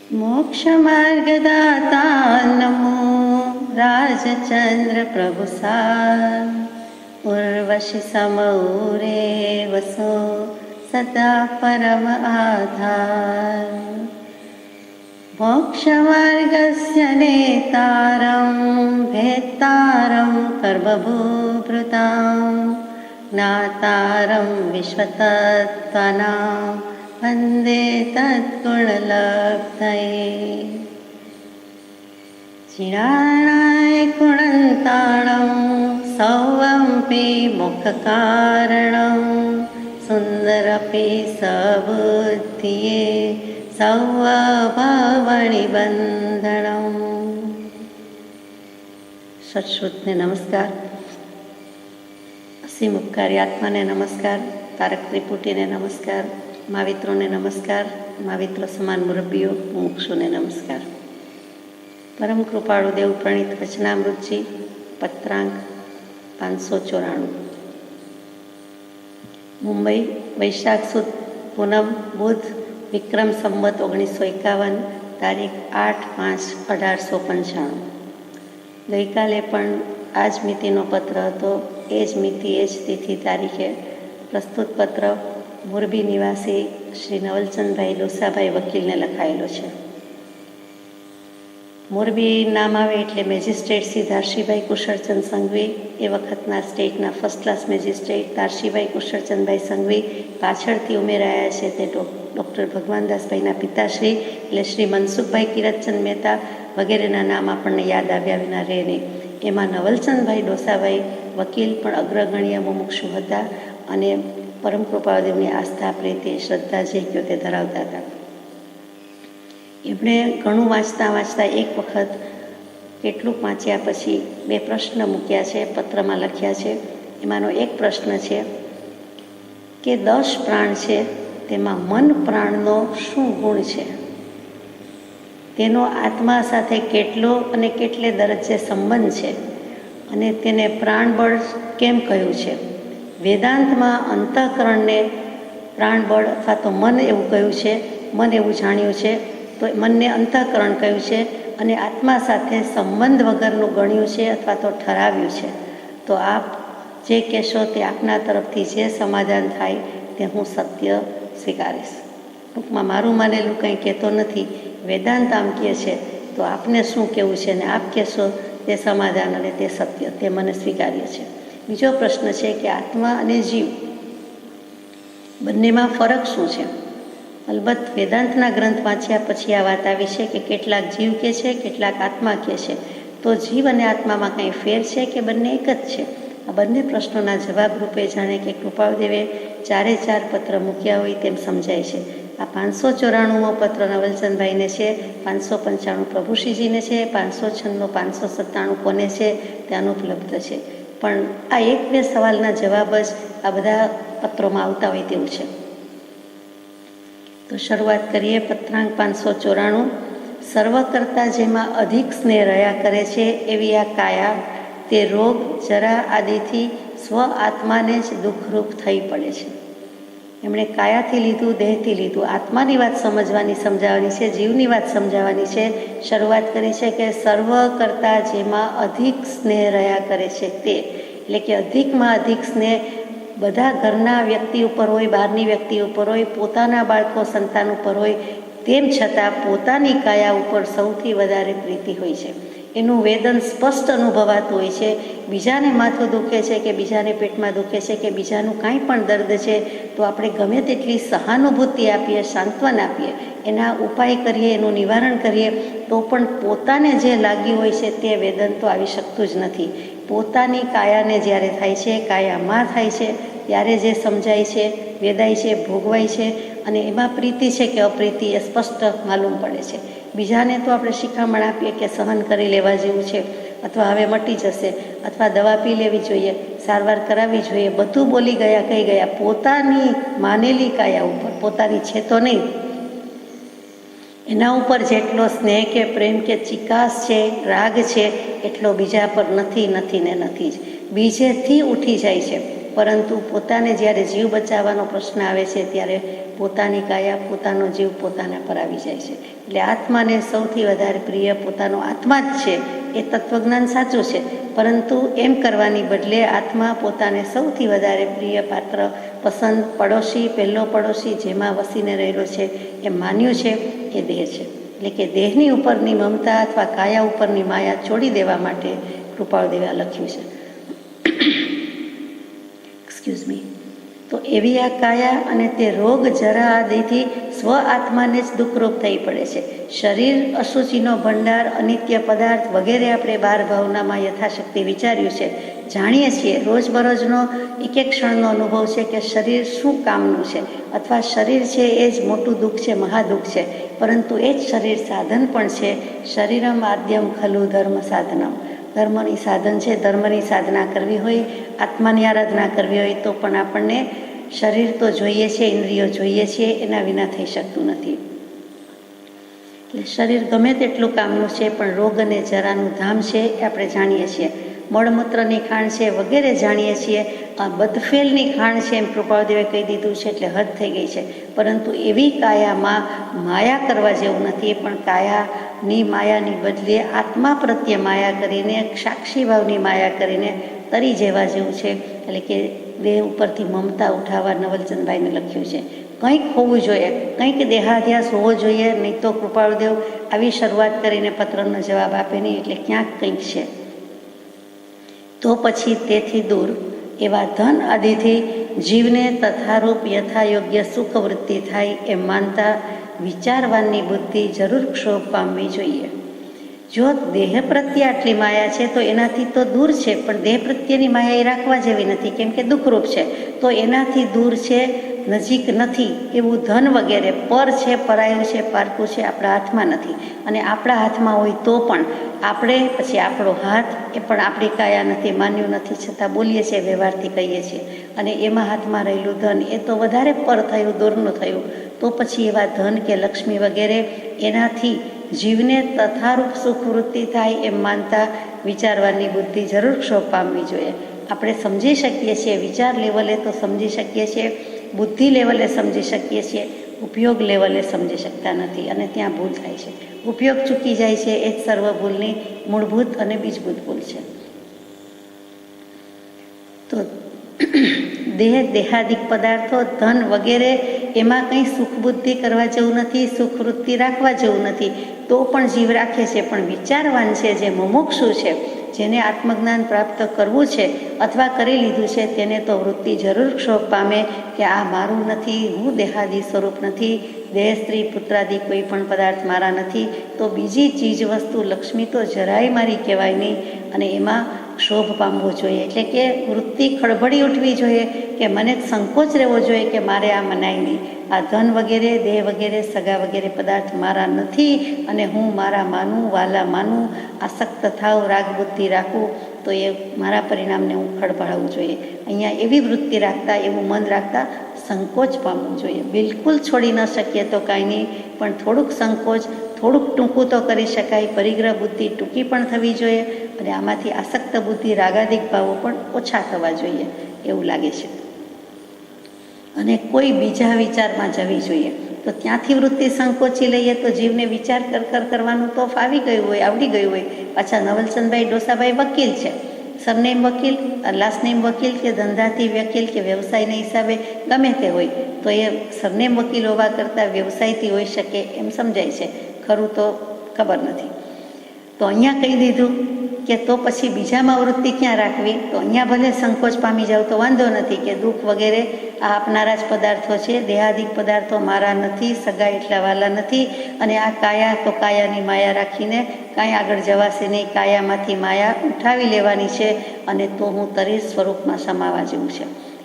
मोक्षमार्गदाता नमो राजचंद्र प्रभुसार। उर्वशी समौरे वसो सदा परम आधार। मोक्षमार्गस्य नेतारं भेत्तारं कर्मभूभृतां ज्ञातारं विश्वतत्त्वानां वन्दे तद्गुणलब्धये। जिनानाय गुणन्ताणं सौवंपि मुखकारणं सुन्दरपि सबुद्धिये सौवभावनिबन्धनम्। सत्श्रुतने नमस्कार, असीम उपकारी आत्माने नमस्कार, तारक त्रिपुटीने नमस्कार, मावित्रोने नमस्कार, मावित्र સમાન મુરબ્બીઓ મુક્ષુને નમસ્કાર। પરમ કૃપાળુ દેવ પ્રણીત વચનામૃતજી પત્રાંક 594। મુંબઈ વૈશાખ સુદ પૂનમ બુધ વિક્રમ સંવત 1951 તારીખ 8/5/1895। ગઈકાલે પણ આ જ મિતિનો પત્ર હતો। એ જ મિતિ એ જ તિથિ તારીખે પ્રસ્તુત પત્ર મોરબી નિવાસી શ્રી નવલચંદભાઈ ડોસાભાઈ વકીલને લખાયેલો છે। મોરબી નામ આવે એટલે મેજિસ્ટ્રેટ શ્રી ધારશીભાઈ કુશળચંદ સંઘવી, એ વખતના સ્ટેટના ફર્સ્ટ ક્લાસ મેજિસ્ટ્રેટ ધારશીભાઈ કુશળચંદભાઈ સંઘવી પાછળથી ઉમેરાયા છે તે ડૉક્ટર ભગવાનદાસભાઈના પિતાશ્રી એટલે શ્રી મનસુખભાઈ કિરતચંદ મહેતા વગેરેના નામ આપણને યાદ આવ્યા વિના રહે નહીં। એમાં નવલચંદભાઈ ડોસાભાઈ વકીલ પણ અગ્રગણ્ય મુમુક્ષુ હતા અને પરમ કૃપાદેવની આસ્થા પ્રીતિ શ્રદ્ધા જે કહ્યો તે ધરાવતા હતા। એમણે ઘણું વાંચતા એક વખત કેટલુંક વાંચ્યા પછી 2 પ્રશ્ન મૂક્યા છે, પત્રમાં લખ્યા છે। એમાંનો એક પ્રશ્ન છે કે 10 પ્રાણ છે તેમાં મન પ્રાણનો શું ગુણ છે, તેનો આત્મા સાથે કેટલો અને કેટલે દરજ્જે સંબંધ છે અને તેને પ્રાણબળ કેમ કહ્યું છે। વેદાંતમાં અંતઃકરણને પ્રાણબળ અથવા તો મન એવું કહ્યું છે, મન એવું જાણ્યું છે તો મનને અંતઃકરણ કહ્યું છે અને આત્મા સાથે સંબંધ વગરનું ગણ્યું છે અથવા તો ઠરાવ્યું છે। તો આપ જે કહેશો તે આપના તરફથી જે સમાધાન થાય તે હું સત્ય સ્વીકારીશ। ટૂંકમાં મારું માનેલું કંઈ કહેતો નથી, વેદાંત આમ કહે છે તો આપને શું કહેવું છે અને આપ કહેશો તે સમાધાન અને તે સત્ય તે મને સ્વીકાર્ય છે। બીજો પ્રશ્ન છે કે આત્મા અને જીવ બંનેમાં ફરક શું છે। અલબત્ત વેદાંતના ગ્રંથ વાંચ્યા પછી આ વાત આવી છે કે કેટલાક જીવ કહે છે, કેટલાક આત્મા કહે છે। તો જીવ અને આત્મામાં કંઈ ફેર છે કે બંને એક જ છે? આ બંને પ્રશ્નોના જવાબ રૂપે જાણે કે કૃપાળુદેવે 4 પત્ર મૂક્યા હોય તેમ સમજાય છે। આ 594મો પત્ર નવલચંદભાઈને છે, 595 પ્રભુશ્રીજીને છે, 596 597 કોને છે તે અનુપલબ્ધ છે। પણ આ 1-2 સવાલના જવાબ જ આ બધા પત્રોમાં આવતા હોય તેવું છે। તો શરૂઆત કરીએ। પત્રાંક 594। સર્વ કરતા જેમાં અધિક સ્નેહ રહ્યા કરે છે એવી આ કાયા તે રોગ જરા આદિથી સ્વ આત્માને જ દુઃખરૂપ થઈ પડે છે। એમણે કાયાથી લીધું, દેહથી લીધું, આત્માની વાત સમજાવવાની છે, જીવની વાત સમજાવવાની છે। શરૂઆત કરી છે કે સર્વ કરતાં જેમાં અધિક સ્નેહ રહ્યા કરે છે તે, એટલે કે અધિકમાં અધિક સ્નેહ બધા ઘરના વ્યક્તિ ઉપર હોય, બહારની વ્યક્તિ ઉપર હોય, પોતાના બાળકો સંતાન ઉપર હોય, તેમ છતાં પોતાની કાયા ઉપર સૌથી વધારે પ્રીતિ હોય છે। એનું વેદન સ્પષ્ટ અનુભવાતું હોય છે। બીજાને માથું દુખે છે કે બીજાને પેટમાં દુખે છે કે બીજાનું કાંઈ પણ દર્દ છે તો આપણે ગમે તેટલી સહાનુભૂતિ આપીએ, સાંત્વન આપીએ, એના ઉપાય કરીએ, એનું નિવારણ કરીએ તો પણ પોતાને જે લાગ્યું હોય છે તે વેદન તો આવી શકતું જ નથી। પોતાની કાયાને જ્યારે થાય છે, કાયામાં થાય છે ત્યારે જે સમજાય છે, વેદાય છે, ભોગવાય છે અને એમાં પ્રીતિ છે કે અપ્રીતિ એ સ્પષ્ટ માલુમ પડે છે। બીજાને તો આપણે શિખામણ આપીએ કે સહન કરી લેવા જેવું છે અથવા હવે મટી જશે અથવા દવા પી લેવી જોઈએ, સારવાર કરાવવી જોઈએ, બધું બોલી ગયા કહી ગયા। પોતાની માનેલી કાયા ઉપર, પોતાની છે તો નહીં, એના ઉપર જેટલો સ્નેહ કે પ્રેમ કે ચિકાસ છે, રાગ છે એટલો બીજા પર નથી જ, બીજેથી ઉઠી જાય છે। પરંતુ પોતાને જ્યારે જીવ બચાવવાનો પ્રશ્ન આવે છે ત્યારે પોતાની કાયા, પોતાનો જીવ પોતાના પર આવી જાય છે. એટલે આત્માને સૌથી વધારે પ્રિય પોતાનો આત્મા જ છે. એ તત્વજ્ઞાન સાચું છે, પરંતુ એમ કરવાની બદલે આત્મા પોતાને સૌથી વધારે પ્રિય પાત્ર, પસંદ, પડોશી, પહેલો પડોશી જેમાં વસીને રહેલો છે એ માન્યું છે એ દેહ છે. એટલે કે દેહની ઉપરની મમતા અથવા કાયા ઉપરની માયા છોડી દેવા માટે કૃપાળુદેવે લખ્યું છે. Excuse me. તો એવી આ કાયા અને તે રોગ જરા આદિથી સ્વ આત્માને જ દુઃખરૂપ થઈ પડે છે. શરીર, અશુચિનો ભંડાર, અનિત્ય પદાર્થ વગેરે આપણે 12 ભાવનામાં યથાશક્તિ વિચાર્યું છે, જાણીએ છીએ. રોજબરોજનો એક એક ક્ષણનો અનુભવ છે કે શરીર શું કામનું છે, અથવા શરીર છે એ જ મોટું દુઃખ છે, મહાદુઃખ છે. પરંતુ એ જ શરીર સાધન પણ છે. શરીરમ આદ્યમ ખલુ ધર્મ સાધનમ. ધર્મની સાધન છે. ધર્મની સાધના કરવી હોય, આત્માની આરાધના કરવી હોય તો પણ આપણને શરીર તો જોઈએ છે, ઇન્દ્રિયો જોઈએ છે, એના વિના થઈ શકતું નથી. એટલે શરીર ગમે તેટલું કામનું છે, પણ રોગ અને જરાનું ધામ છે એ આપણે જાણીએ છીએ. મળમૂત્રની ખાણ છે વગેરે જાણીએ છીએ. આ બદફેલની ખાણ છે એમ કૃપાળુદેવે કહી દીધું છે, એટલે હદ થઈ ગઈ છે. પરંતુ એવી કાયામાં માયા કરવા જેવું નથી. પણ કાયાની માયાની બદલે આત્મા પ્રત્યે માયા કરીને, સાક્ષી ભાવની માયા કરીને તરી જેવા જેવું છે. એટલે કે દેહ ઉપરથી મમતા ઉઠાવવા નવલચંદભાઈને લખ્યું છે. કંઈક હોવું જોઈએ, કંઈક દેહાધ્યાસ હોવો જોઈએ, નહીં તો કૃપાળુદેવ આવી શરૂઆત કરીને પત્રનો જવાબ આપે નહીં. એટલે ક્યાંક કંઈક છે. તો પછી તેથી દૂર એવા ધન આદિથી જીવને તથારૂપ યથાયોગ્ય સુખવૃત્તિ થાય એમ માનતા વિચારવાનની બુદ્ધિ જરૂર ક્ષોભ પામવી જોઈએ. જો દેહ પ્રત્યે આટલી માયા છે તો એનાથી તો દૂર છે, પણ દેહ પ્રત્યેની માયા એ રાખવા જેવી નથી, કેમ કે દુઃખરૂપ છે. તો એનાથી દૂર છે, નજીક નથી. એવું ધન વગેરે પર છે, પરાયું છે, પારકું છે, આપણા હાથમાં નથી. અને આપણા હાથમાં હોય તો પણ આપણે પછી આપણો હાથ એ પણ આપણી કાયા નથી, માન્યું નથી, છતાં બોલીએ છીએ, વ્યવહારથી કહીએ છીએ. અને એમાં હાથમાં રહેલું ધન એ તો વધારે પર થયું, દૂરનું થયું. તો પછી એવા ધન કે લક્ષ્મી વગેરે એનાથી જીવને તથારૂપ સુખવૃત્તિ થાય એમ માનતા વિચારવાની બુદ્ધિ જરૂર ક્ષોભ પામવી જોઈએ. આપણે સમજી શકીએ છીએ, વિચાર લેવલે તો સમજી શકીએ છીએ, બુદ્ધિ લેવલે સમજી શકીએ છીએ, ઉપયોગ લેવલે સમજી શકતા નથી, અને ત્યાં ભૂલ થાય છે. ઉપયોગ ચૂકી જાય છે. એ જ સર્વ ભૂલની મૂળભૂત અને બીજભૂત ભૂલ છે. તો દેહ, દેહાદિક પદાર્થો, ધન વગેરે એમાં કંઈ સુખ બુદ્ધિ કરવા જેવું નથી, સુખવૃત્તિ રાખવા જેવું નથી. તો પણ જીવ રાખે છે. પણ વિચારવાન છે, જે મુમુક્ષુ છે, જેને આત્મજ્ઞાન પ્રાપ્ત કરવું છે અથવા કરી લીધું છે, તેને તો વૃત્તિ જરૂર ક્ષોભ પામે કે આ મારું નથી, હું દેહાદી સ્વરૂપ નથી, દેહ, સ્ત્રી, પુત્રાદિ કોઈ પણ પદાર્થ મારા નથી. તો બીજી ચીજ વસ્તુ લક્ષ્મી તો જરાય મારી કહેવાય નહીં. અને એમાં ક્ષોભ પામવો જોઈએ. એટલે કે વૃત્તિ ખળભળી ઉઠવી જોઈએ, કે મને સંકોચ રહેવો જોઈએ કે મારે આ મનાય નહીં. આ ધન વગેરે, દેહ વગેરે, સગા વગેરે પદાર્થ મારા નથી, અને હું મારા માનું, વાલા માનું, આસક્ત થાવ, રાગ બુદ્ધિ રાખું, તો એ મારા પરિણામને હું ખળભળાવવું જોઈએ. અહીંયા એવી વૃત્તિ રાખતા, એવું મન રાખતા સંકોચ પામવું જોઈએ. બિલકુલ છોડી ન શકીએ તો કાંઈ નહીં, પણ થોડુંક સંકોચ, થોડુંક ટૂંકું તો કરી શકાય. પરિગ્રહ બુદ્ધિ ટૂંકી પણ થવી જોઈએ, અને આમાંથી આસક્ત બુદ્ધિ, રાગાદિક ભાવો પણ ઓછા થવા જોઈએ એવું લાગે છે. અને કોઈ બીજા વિચારમાં જવી જોઈએ. તો ત્યાંથી વૃત્તિ સંકોચી લઈએ તો જીવને વિચાર કરવાનું તો ફાવી ગયું હોય, આવડી ગયું હોય. પાછા નવલચંદભાઈ ડોસાભાઈ વકીલ છે, સરનેમ વકીલ, લાસ્ટ નેમ વકીલ, કે ધંધાથી વકીલ, કે વ્યવસાયના હિસાબે ગમે તે હોય, તો એ સરનેમ વકીલ હોવા કરતાં વ્યવસાયથી હોઈ શકે એમ સમજાય છે. ખરું તો ખબર નથી. તો અહીંયા કહી દીધું કે તો પછી બીજામાં વૃત્તિ ક્યાં રાખવી? તો અહીંયા ભલે સંકોચ પામી જાવ તો વાંધો નથી, કે દુઃખ વગેરે આ આપનારા જ પદાર્થો છે, દેહાદિક પદાર્થો મારા નથી, સગા એટલા વાલા નથી. અને આ કાયા તો કાયાની માયા રાખીને કાંઈ આગળ જવાશે નહીં. કાયામાંથી માયા ઉઠાવી લેવાની છે, અને તો હું તરી સ્વરૂપમાં સમાવા જેવું છે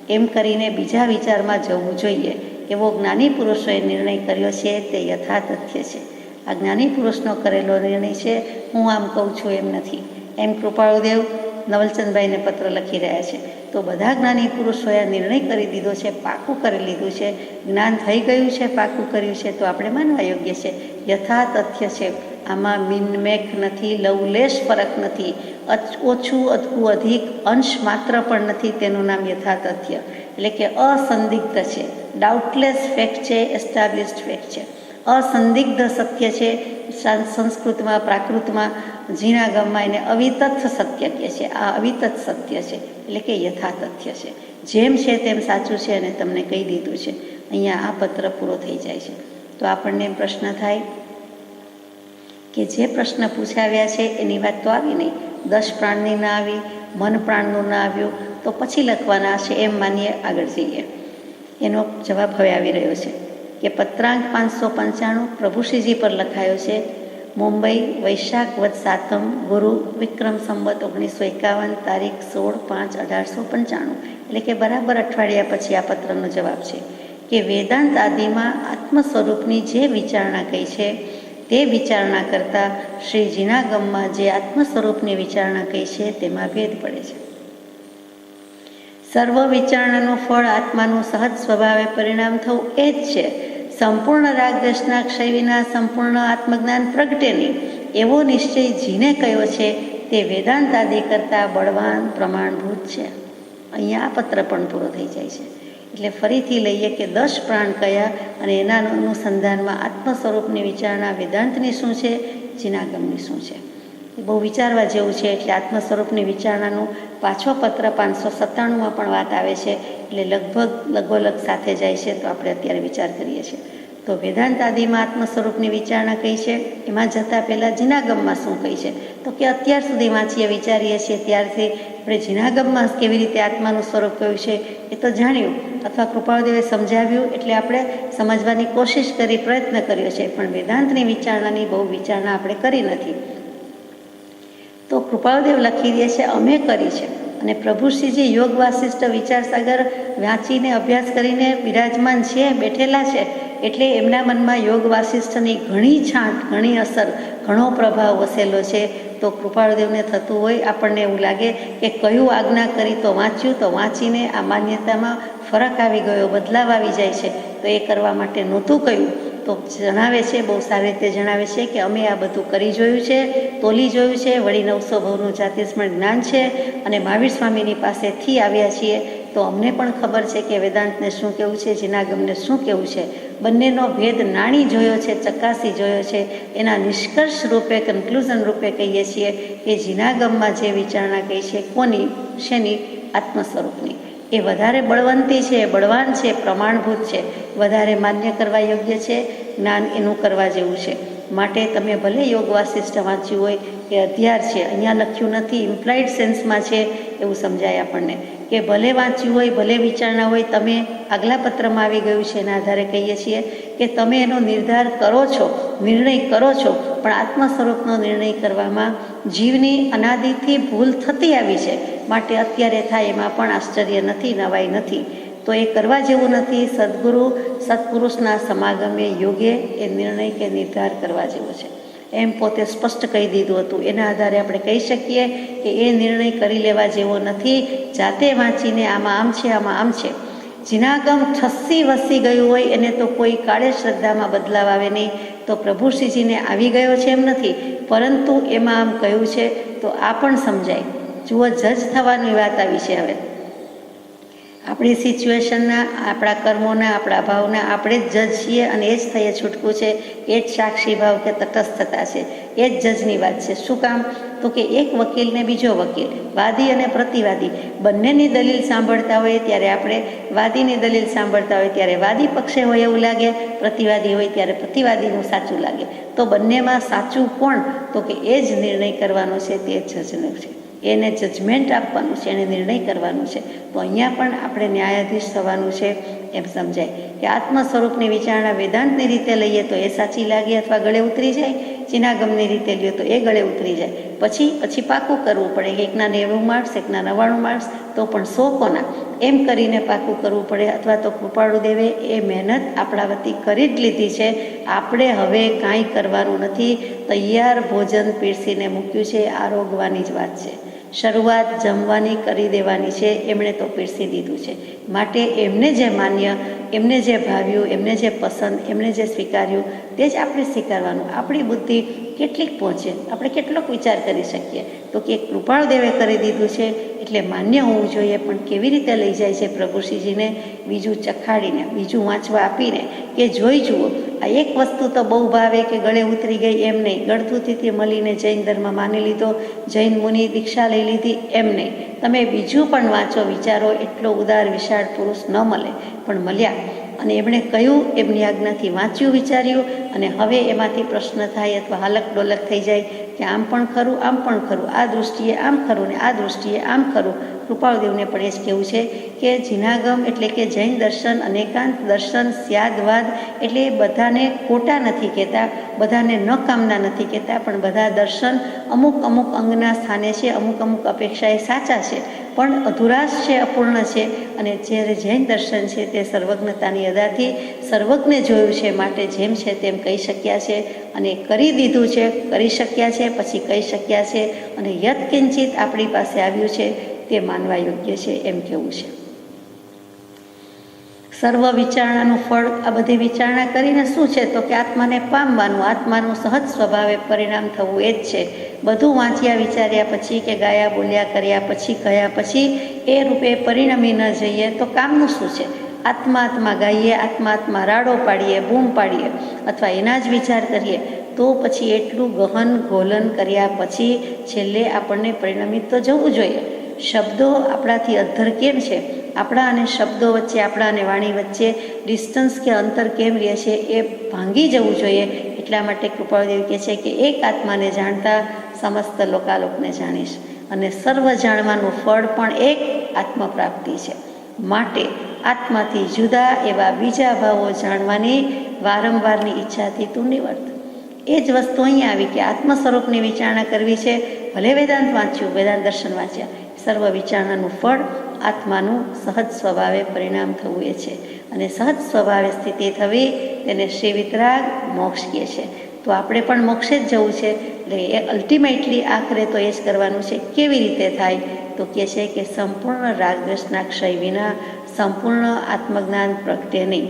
એમ કરીને બીજા વિચારમાં જવું જોઈએ. એવો જ્ઞાની પુરુષોએ નિર્ણય કર્યો છે, તે યથાતથ્ય છે. આ જ્ઞાની પુરુષનો કરેલો નિર્ણય છે, હું આમ કહું છું એમ નથી. એમ કૃપાળુદેવ નવલચંદભાઈને પત્ર લખી રહ્યા છે. તો બધા જ્ઞાની પુરુષોએ આ નિર્ણય કરી દીધો છે, પાકું કરી લીધું છે, જ્ઞાન થઈ ગયું છે, પાકું કર્યું છે, તો આપણે માનવા યોગ્ય છે. યથા તથ્ય છે, આમાં મિનમેક નથી, લવલેશ ફરક નથી, ઓછું અધકું અધિક અંશ માત્ર પણ નથી. તેનું નામ યથા તથ્ય એટલે કે અસંદિગ્ધ છે, ડાઉટલેસ ફેક્ટ છે, એસ્ટાબ્લિશ્ડ ફેક્ટ છે, અસંદિગ્ધ સત્ય છે. સંસ્કૃતમાં પ્રાકૃતમાં જીનાગમમાં એને અવિતથ સત્ય કહે છે. આ અવિતથ સત્ય છે એટલે કે યથા તથ્ય છે, જેમ છે તેમ સાચું છે અને તમને કહી દીધું છે. અહીંયા આ પત્ર પૂરો થઈ જાય છે. તો આપણને પ્રશ્ન થાય કે જે પ્રશ્ન પૂછાવ્યા છે એની વાત તો આવી નહીં, 10 પ્રાણની ના આવી, મન પ્રાણનું ના આવ્યું, તો પછી લખવાના છે એમ માનીએ, આગળ જઈએ. એનો જવાબ હવે આવી રહ્યો છે કે પત્રાંક 595 પ્રભુશ્રીજી પર લખાયો છે. મુંબઈ, વૈશાખ વદ 7મ, ગુરુ, વિક્રમ સંવત 1951, તારીખ 16/5/1895. એટલે કે બરાબર અઠવાડિયા પછી આ પત્રનો જવાબ છે કે વેદાંત આદિમાં આત્મ સ્વરૂપની જે વિચારણા કહી છે તે વિચારણા કરતાં શ્રી જીનાગમમાં જે આત્મ સ્વરૂપની વિચારણા કહી છે તેમાં ભેદ પડે છે. સર્વ વિચારણાનું ફળ આત્માનું સહજ સ્વભાવે પરિણામ થવું એ જ છે. સંપૂર્ણ રાગદ્વેષના ક્ષય વિના સંપૂર્ણ આત્મજ્ઞાન પ્રગટે નહીં એવો નિશ્ચય જીને કયો છે તે વેદાંત આદિ કરતાં બળવાન પ્રમાણભૂત છે. અહીંયા આ પત્ર પણ પૂરો થઈ જાય છે. એટલે ફરીથી લઈએ કે 10 પ્રાણ કયા અને એના અનુસંધાનમાં આત્મ સ્વરૂપની વિચારણા વેદાંતની શું છે, જીનાગમની શું છે, એ બહુ વિચારવા જેવું છે. એટલે આત્મ સ્વરૂપની વિચારણાનું પાછો પત્ર 597માં પણ વાત આવે છે. એટલે લગભગ લગોલગ સાથે જાય છે. તો આપણે અત્યારે વિચાર કરીએ છીએ તો વેદાંત આદિમાં આત્મ સ્વરૂપની વિચારણા કઈ છે, એમાં જતાં પહેલાં જીનાગમમાં શું કહી છે, તો કે અત્યાર સુધી વાંચીએ વિચારીએ છીએ ત્યારથી આપણે જીનાગમમાં કેવી રીતે આત્માનું સ્વરૂપ કયું છે એ તો જાણ્યું, અથવા કૃપાળુદેવે સમજાવ્યું એટલે આપણે સમજવાની કોશિશ કરી, પ્રયત્ન કર્યો છે, પણ વેદાંતની વિચારણાની બહુ વિચારણા આપણે કરી નથી. તો કૃપાળુદેવ લખી દે છે અમે કરી છે. અને પ્રભુશ્રીજી યોગ વાસિષ્ઠ વિચારસાગર વાંચીને અભ્યાસ કરીને બિરાજમાન છે, બેઠેલા છે, એટલે એમના મનમાં યોગ વાસિષ્ઠની ઘણી છાંટ, ઘણી અસર, ઘણો પ્રભાવ વસેલો છે. તો કૃપાળુદેવને થતું હોય, આપણને એવું લાગે કે કયું આજ્ઞા કરી તો વાંચ્યું, તો વાંચીને આ માન્યતામાં ફરક આવી ગયો, બદલાવ આવી જાય છે, તો એ કરવા માટે નહોતું કહ્યું. તો જણાવે છે, બહુ સારી રીતે જણાવે છે કે અમે આ બધું કરી જોયું છે, તોલી જોયું છે, વળી 900 ભવનું જાતિસ્મરણ જ્ઞાન છે અને મહાવીર સ્વામીની પાસેથી આવ્યા છીએ. તો અમને પણ ખબર છે કે વેદાંતને શું કહેવું છે, જીનાગમને શું કહેવું છે. બંનેનો ભેદ નાણી જોયો છે, ચકાસી જોયો છે. એના નિષ્કર્ષ રૂપે, કન્ક્લુઝન રૂપે કહીએ છીએ કે જીનાગમમાં જે વિચારણા કહી છે, કોની, શેની, આત્મ સ્વરૂપની, એ વધારે બળવંતી છે, બળવાન છે, પ્રમાણભૂત છે, વધારે માન્ય કરવા યોગ્ય છે, જ્ઞાન એનું કરવા જેવું છે. માટે તમે ભલે યોગ વાસિષ્ઠ વાંચ્યું હોય કે અધ્યાર છે, અહીંયા લખ્યું નથી, ઇમ્પ્લાઇડ સેન્સમાં છે એવું સમજાય આપણને, કે ભલે વાંચ્યું હોય, ભલે વિચારણા હોય, તમે આગલા પત્રમાં આવી ગયું છે એના આધારે કહીએ છીએ કે તમે એનો નિર્ધાર કરો છો, નિર્ણય કરો છો, પણ આત્મ સ્વરૂપનો નિર્ણય કરવામાં જીવની અનાદિથી ભૂલ થતી આવી છે. માટે અત્યારે થાય એમાં પણ આશ્ચર્ય નથી, નવાઈ નથી. તો એ કરવા જેવું નથી. સદગુરુ સત્પુરુષના સમાગમે યોગે એ નિર્ણય કે નિર્ધાર કરવા જેવો છે. એમ પોતે સ્પષ્ટ કહી દીધું હતું. એના આધારે આપણે કહી શકીએ કે એ નિર્ણય કરી લેવા જેવો નથી. જાતે વાંચીને આમાં આમ છે, આમાં આમ છે. જીનાગમ ઠસી વસી ગયું હોય એને તો કોઈ કાળે શ્રદ્ધામાં બદલાવ આવે નહીં. તો પ્રભુશ્રીજીને આવી ગયો છે એમ નથી, પરંતુ એમાં આમ કહ્યું છે તો આ પણ સમજાય. જુઓ, જજ થવાની વાત આવી છે. હવે આપણી સિચ્યુએશનના, આપણા કર્મોના, આપણા ભાવના આપણે જ જજ છીએ અને એ જ થઈએ છૂટકું છે. એ જ સાક્ષી ભાવ કે તટસ્થતા છે, એ જ જજની વાત છે. શું કામ? તો કે એક વકીલ ને બીજો વકીલ, વાદી અને પ્રતિવાદી, બંનેની દલીલ સાંભળતા હોય ત્યારે આપણે વાદીની દલીલ સાંભળતા હોય ત્યારે વાદી પક્ષે હોય એવું લાગે, પ્રતિવાદી હોય ત્યારે પ્રતિવાદીનું સાચું લાગે. તો બંનેમાં સાચું કોણ? તો કે એ જ નિર્ણય કરવાનો છે, તે જજનો છે. એને જજમેન્ટ આપવાનું છે, એને નિર્ણય કરવાનો છે. તો અહીંયા પણ આપણે ન્યાયાધીશ થવાનું છે એમ સમજાય કે આત્મ સ્વરૂપની વિચારણા વેદાંતની રીતે લઈએ તો એ સાચી લાગે અથવા ગળે ઉતરી જાય, જીનાગમની રીતે લઈએ તો એ ગળે ઉતરી જાય. પછી પાકું કરવું પડે કે એકના 90 માર્ક્સ, એકના 99 માર્ક્સ, તો પણ 100 કોના, એમ કરીને પાકું કરવું પડે. અથવા તો કૃપાળુદેવે એ મહેનત આપણા વતી કરી જ લીધી છે. આપણે હવે કાંઈ કરવાનું નથી. તૈયાર ભોજન પીરસીને મૂક્યું છે, આરોગવાની જ વાત છે. શરૂઆત જમવાની કરી દેવાની છે, એમણે તો પીરસી દીધું છે. માટે એમને જે માન્ય, એમને જે ભાવ્યું, એમને જે પસંદ, એમને જે સ્વીકાર્યું તે જ આપણે સ્વીકારવાનું. આપણી બુદ્ધિ કેટલીક પહોંચે, આપણે કેટલોક વિચાર કરી શકીએ? તો કે કૃપાળદેવે કરી દીધું છે એટલે માન્ય હોવું જોઈએ. પણ કેવી રીતે લઈ જાય છે પ્રભુશ્રીજીને? બીજું ચખાડીને, બીજું વાંચવા આપીને કે જોઈ જુઓ, આ એક વસ્તુ તો બહુ ભાવે કે ગળે ઉતરી ગઈ એમ નહીં. ગળથુથીથી મળીને જૈન ધર્મ માની લીધો, જૈન મુનિ દીક્ષા લઈ લીધી એમ નહીં. તમે બીજું પણ વાંચો, વિચારો. એટલો ઉદાર વિશાળ પુરુષ ન મળે પણ મળ્યા, અને એમણે કહ્યું, એમની આજ્ઞાથી વાંચ્યું, વિચાર્યું, અને હવે એમાંથી પ્રશ્ન થાય અથવા હાલક ડોલક થઈ જાય કે આમ પણ ખરું, આમ પણ ખરું, આ દૃષ્ટિએ આમ ખરું ને આ દૃષ્ટિએ આમ ખરું. કૃપાળદેવને પણ એ જ કહેવું છે કે જીનાગમ એટલે કે જૈન દર્શન, અનેકાંત દર્શન, સ્યાદવાદ એટલે બધાને ખોટા નથી કહેતા, બધાને ન કામના નથી કહેતા, પણ બધા દર્શન અમુક અમુક અંગના સ્થાને છે, અમુક અમુક અપેક્ષાએ સાચા છે, પણ અધુરાશ છે, અપૂર્ણ છે. અને જ્યારે જૈન દર્શન છે તે સર્વજ્ઞતાની અદાથી સર્વજ્ઞ જોયું છે, માટે જેમ છે તેમ કહી શક્યા છે, અને કરી દીધું છે, કરી શક્યા છે, પછી કહી શક્યા છે, અને યત્કિંચિત આપણી પાસે આવ્યું છે તે માનવા યોગ્ય છે, એમ કેવું છે. સર્વ વિચારણાનું ફળ આ બધી વિચારણા કરીને શું છે? તો કે આત્માને પામવાનું, આત્માનું સહજ સ્વભાવે પરિણામ થવું એ જ છે. બધું વાંચ્યા વિચાર્યા પછી કે ગાયા બોલ્યા કર્યા પછી કહ્યા પછી એ રૂપે પરિણમી ન જઈએ તો કામનું શું છે? આત્મા ગાઈએ, આત્મા રાડો પાડીએ, બૂમ પાડીએ, અથવા એના જ વિચાર કરીએ તો પછી એટલું ગહન ગોલન કર્યા પછી છેલ્લે આપણને પરિણમિત તો જવું જોઈએ. શબ્દો આપણાથી અધ્ધર કેમ છે? આપણા અને શબ્દો વચ્ચે, આપણા અને વાણી વચ્ચે ડિસ્ટન્સ કે અંતર કેમ રહે છે એ ભાંગી જવું જોઈએ. એટલા માટે કૃપાળદેવ કહે છે કે એક આત્માને જાણતા સમસ્ત લોકાલોકને જાણીશ, અને સર્વ જાણવાનું ફળ પણ એક આત્મપ્રાપ્તિ છે. માટે આત્માથી જુદા એવા બીજા ભાવો જાણવાની વારંવારની ઈચ્છાથી તું નિવર્ત. એ જ વસ્તુ અહીંયા આવી કે આત્મ સ્વરૂપની વિચારણા કરવી છે. ભલે વેદાંત વાંચ્યું, વેદાંત દર્શન વાંચ્યા, સર્વ વિચારણાનું ફળ આત્માનું સહજ સ્વભાવે પરિણામ થવું એ છે. અને સહજ સ્વભાવે સ્થિતિ થવી તેને શ્રી વિતરાગ મોક્ષ કહે છે. તો આપણે પણ મોક્ષે જ જવું છે. એટલે એ અલ્ટિમેટલી આખરે તો એ જ કરવાનું છે. કેવી રીતે થાય? તો કહે છે કે સંપૂર્ણ રાગદ્વેષના ક્ષય વિના સંપૂર્ણ આત્મજ્ઞાન પ્રગટે નહીં,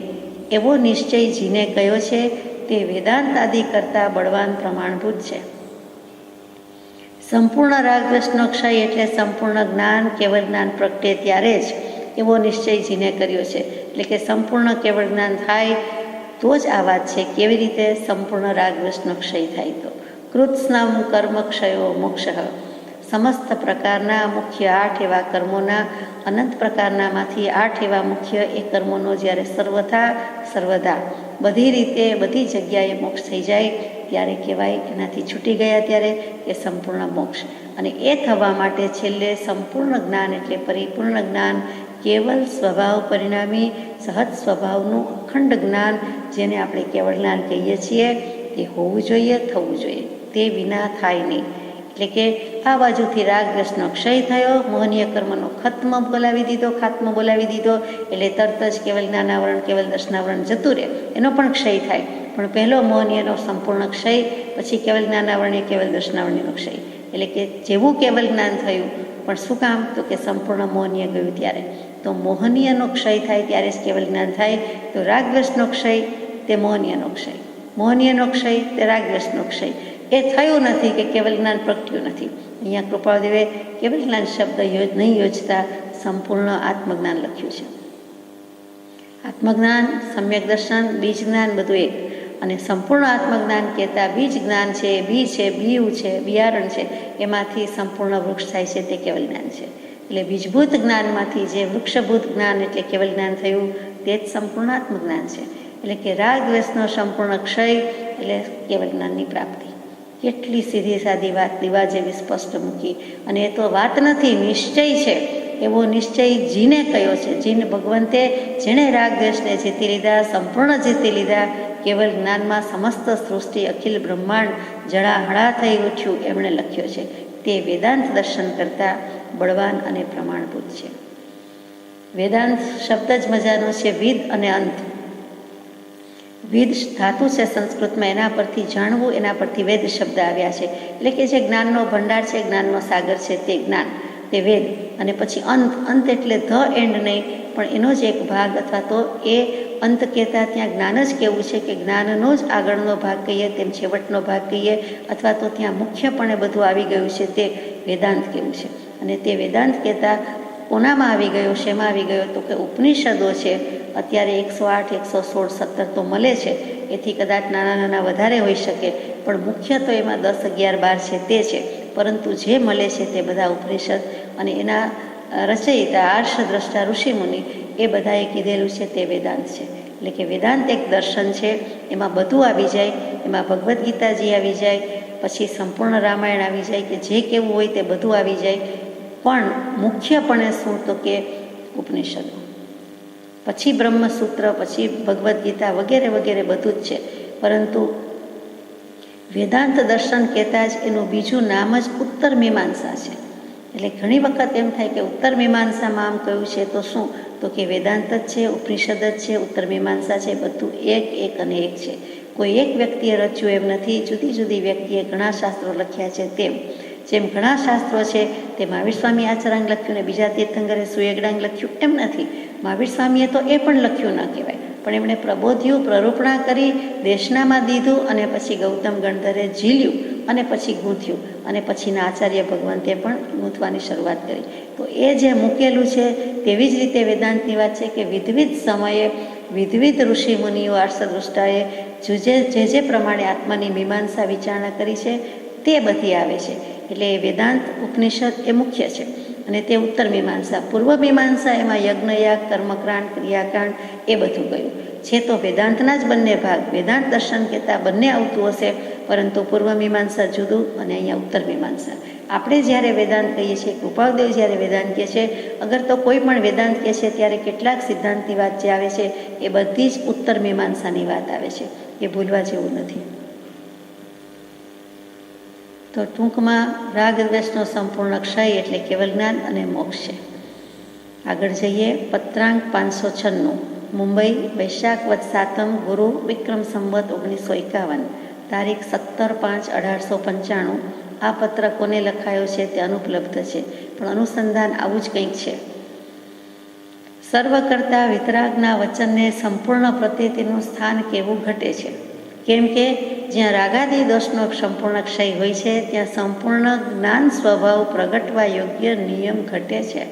એવો નિશ્ચય જીને કયો છે તે વેદાંત આદિ કરતાં બળવાન પ્રમાણભૂત છે. સંપૂર્ણ રાગદ્વેષનો ક્ષય એટલે સંપૂર્ણ જ્ઞાન, કેવળ જ્ઞાન પ્રગટે ત્યારે જ એવો નિશ્ચય જીને કર્યો છે. એટલે કે સંપૂર્ણ કેવળ જ્ઞાન થાય તો જ આ વાત છે. કેવી રીતે? સંપૂર્ણ રાગદ્વેષનો ક્ષય થાય તો. કૃત્સ્નમ કર્મ ક્ષયો મોક્ષ. સમસ્ત પ્રકારના મુખ્ય 8 એવા કર્મોના અનંત પ્રકારનામાંથી 8 એવા મુખ્ય એ કર્મોનો જ્યારે સર્વદા બધી રીતે બધી જગ્યાએ મોક્ષ થઈ જાય ત્યારે કહેવાય, એનાથી છૂટી ગયા ત્યારે એ સંપૂર્ણ મોક્ષ. અને એ થવા માટે છેલ્લે સંપૂર્ણ જ્ઞાન એટલે પરિપૂર્ણ જ્ઞાન, કેવલ સ્વભાવ પરિણામી સહજ સ્વભાવનું અખંડ જ્ઞાન, જેને આપણે કેવળ જ્ઞાન કહીએ છીએ, તે હોવું જોઈએ, થવું જોઈએ. તે વિના થાય નહીં. એટલે કે આ બાજુથી રાગદ્વેષનો ક્ષય થયો, મોહનીય કર્મનો ખાત્મો બોલાવી દીધો, એટલે તરત જ કેવલ જ્ઞાનાવરણ, કેવલ દર્શનાવરણ જતું રહે, એનો પણ ક્ષય થાય. પણ પહેલો મોહનીયનો સંપૂર્ણ ક્ષય, પછી કેવલ જ્ઞાનાવરણીય, કેવલ દર્શનાવરણીનો ક્ષય. એટલે કે જેવું કેવલ જ્ઞાન થયું, પણ શું કામ? તો કે સંપૂર્ણ મોહનીય ગયું ત્યારે. તો મોહનીયનો ક્ષય થાય ત્યારે જ કેવલ જ્ઞાન થાય. તો રાગદ્વેષનો ક્ષય તે મોહનીયનો ક્ષય, મોહનીયનો ક્ષય તે રાગદ્વેષનો ક્ષય. એ થયું નથી કે કેવલ જ્ઞાન પ્રગટ્યું નથી. અહીંયા કૃપાળદેવે કેવલ જ્ઞાન શબ્દ નહીં યોજતા સંપૂર્ણ આત્મજ્ઞાન લખ્યું છે. આત્મજ્ઞાન, સમ્યક દર્શન, બીજ જ્ઞાન બધું એક. અને સંપૂર્ણ આત્મજ્ઞાન કહેતા બીજ જ્ઞાન છે, બી છે, બીયું છે, બિયારણ છે, એમાંથી સંપૂર્ણ વૃક્ષ થાય છે તે કેવલ જ્ઞાન છે. એટલે બીજભૂત જ્ઞાનમાંથી જે વૃક્ષભૂત જ્ઞાન એટલે કેવલ જ્ઞાન થયું તે જ સંપૂર્ણ આત્મજ્ઞાન છે. એટલે કે રાગદ્વેષનો સંપૂર્ણ ક્ષય એટલે કેવલ જ્ઞાનની પ્રાપ્તિ. કેટલી સીધી સાદી વાત દીવા જેવી સ્પષ્ટ મૂકી. અને એ તો વાત નથી, નિશ્ચય છે. એવો નિશ્ચય જીને કયો છે. જીન ભગવંતે જેણે રાગદ્વેષને જીતી લીધા, સંપૂર્ણ જીતી લીધા, કેવલ જ્ઞાનમાં સમસ્ત સૃષ્ટિ અખિલ બ્રહ્માંડ જળાહળા થઈ ઉઠ્યું, એમણે લખ્યો છે. તે વેદાંત દર્શન કરતાં બળવાન અને પ્રમાણભૂત છે. વેદાંત શબ્દ જ મજાનો છે, વિદ અને અંત. વિદ ધાતુ છે સંસ્કૃતમાં, એના પરથી જાણવું, એના પરથી વેદ શબ્દ આવ્યા છે. એટલે કે જે જ્ઞાનનો ભંડાર છે, જ્ઞાનનો સાગર છે, તે જ્ઞાન, તે વેદ. અને પછી અંત એટલે ધ એન્ડ નહીં, પણ એનો જ એક ભાગ, અથવા તો એ અંત કહેતા ત્યાં જ્ઞાન જ કેવું છે કે જ્ઞાનનો જ આગળનો ભાગ કહીએ, તેમ છેવટનો ભાગ કહીએ, અથવા તો ત્યાં મુખ્યપણે બધું આવી ગયું છે, તે વેદાંત કેવું છે. અને તે વેદાંત કહેતા કોનામાં આવી ગયો, શેમાં આવી ગયો, તો કે ઉપનિષદો છે. અત્યારે 108, 116, 17 તો મળે છે, એથી કદાચ નાના નાના વધારે હોઈ શકે, પણ મુખ્ય તો એમાં 10, 11, 12 છે તે છે. પરંતુ જે મળે છે તે બધા ઉપનિષદ, અને એના રચયિતા આર્ષદ્રષ્ટા ઋષિમુનિ એ બધાએ કીધેલું છે તે વેદાંત છે. એટલે કે વેદાંત એક દર્શન છે, એમાં બધું આવી જાય. એમાં ભગવદ્ ગીતાજી આવી જાય, પછી સંપૂર્ણ રામાયણ આવી જાય, કે જે કેવું હોય તે બધું આવી જાય. પણ મુખ્યપણે શું, તો કે ઉપનિષદો, પછી બ્રહ્મસૂત્ર, પછી ભગવદ્ ગીતા વગેરે વગેરે બધું જ છે. પરંતુ વેદાંત દર્શન કહેતા જ એનું બીજું નામ જ ઉત્તર મીમાંસા છે. એટલે ઘણી વખત એમ થાય કે ઉત્તર મીમાંસામાં આમ કહ્યું છે તો શું, તો કે વેદાંત જ છે, ઉપનિષદ જ છે, ઉત્તર મીમાંસા છે, બધું એક અને એક છે. કોઈ એક વ્યક્તિએ રચ્યું એમ નથી, જુદી જુદી વ્યક્તિએ ઘણા શાસ્ત્રો લખ્યા છે. જેમ ઘણા શાસ્ત્રો છે તે મહાવીર સ્વામી આચરાંગ લખ્યું ને બીજા તીર્થંકરે સુયગડાંગ લખ્યું એમ નથી. મહાવીર સ્વામીએ તો એ પણ લખ્યું ન કહેવાય, પણ એમણે પ્રબોધ્યું, પ્રરૂપણા કરી, દેશનામાં દીધું, અને પછી ગૌતમ ગણધરે ઝીલ્યું, અને પછી ગૂંથ્યું, અને પછીના આચાર્ય ભગવંતે પણ ગૂંથવાની શરૂઆત કરી. તો એ જે મૂકેલું છે તેવી જ રીતે વેદાંતની વાત છે કે વિધવિધ સમયે વિધવિધ ઋષિ મુનિઓ, આર્ષદ્રષ્ટાએ જે પ્રમાણે આત્માની મીમાંસા વિચારણા કરી છે તે બધી આવે છે. એટલે વેદાંત ઉપનિષદ એ મુખ્ય છે, અને તે ઉત્તર મીમાંસા. પૂર્વ મીમાંસા એમાં યજ્ઞયાગ, કર્મકાંડ, ક્રિયાકાંડ એ બધું ગયું છે. તો વેદાંતના જ બંને ભાગ, વેદાંત દર્શન કહેતા બંને આવતું હશે, પરંતુ પૂર્વ મીમાંસા જુદું અને અહીંયા ઉત્તર મીમાંસા. આપણે જ્યારે વેદાંત કહીએ છીએ, કૃપાળદેવ જ્યારે વેદાંત કહે છે, અગર તો કોઈ પણ વેદાંત કહે છે ત્યારે કેટલાક સિદ્ધાંતની વાત જે આવે છે એ બધી જ ઉત્તર મીમાંસાની વાત આવે છે, એ ભૂલવા જેવું નથી. તો ટૂંકમાં રાગ દ્વેષનો સંપૂર્ણ ક્ષય એટલે કેવલ જ્ઞાન અને મોક્ષ છે. આગળ જઈએ. પત્રાંક 596, મુંબઈ, વૈશાખ વદ 7મ, ગુરુ, વિક્રમ સંવત 1951, તારીખ 17/5/1895. આ પત્ર કોને લખાયો છે તે અનુપલબ્ધ છે, પણ અનુસંધાન આવું જ કંઈક છે. સર્વ કરતા વિતરાગના વચનને સંપૂર્ણ પ્રતીતિનું સ્થાન કેવું ઘટે છે? કેમ કે જ્યાં રાગાદી દોષનો સંપૂર્ણ ક્ષય હોય છે ત્યાં સંપૂર્ણ જ્ઞાન સ્વભાવ પ્રગટવા યોગ્ય નિયમ ઘટે છે.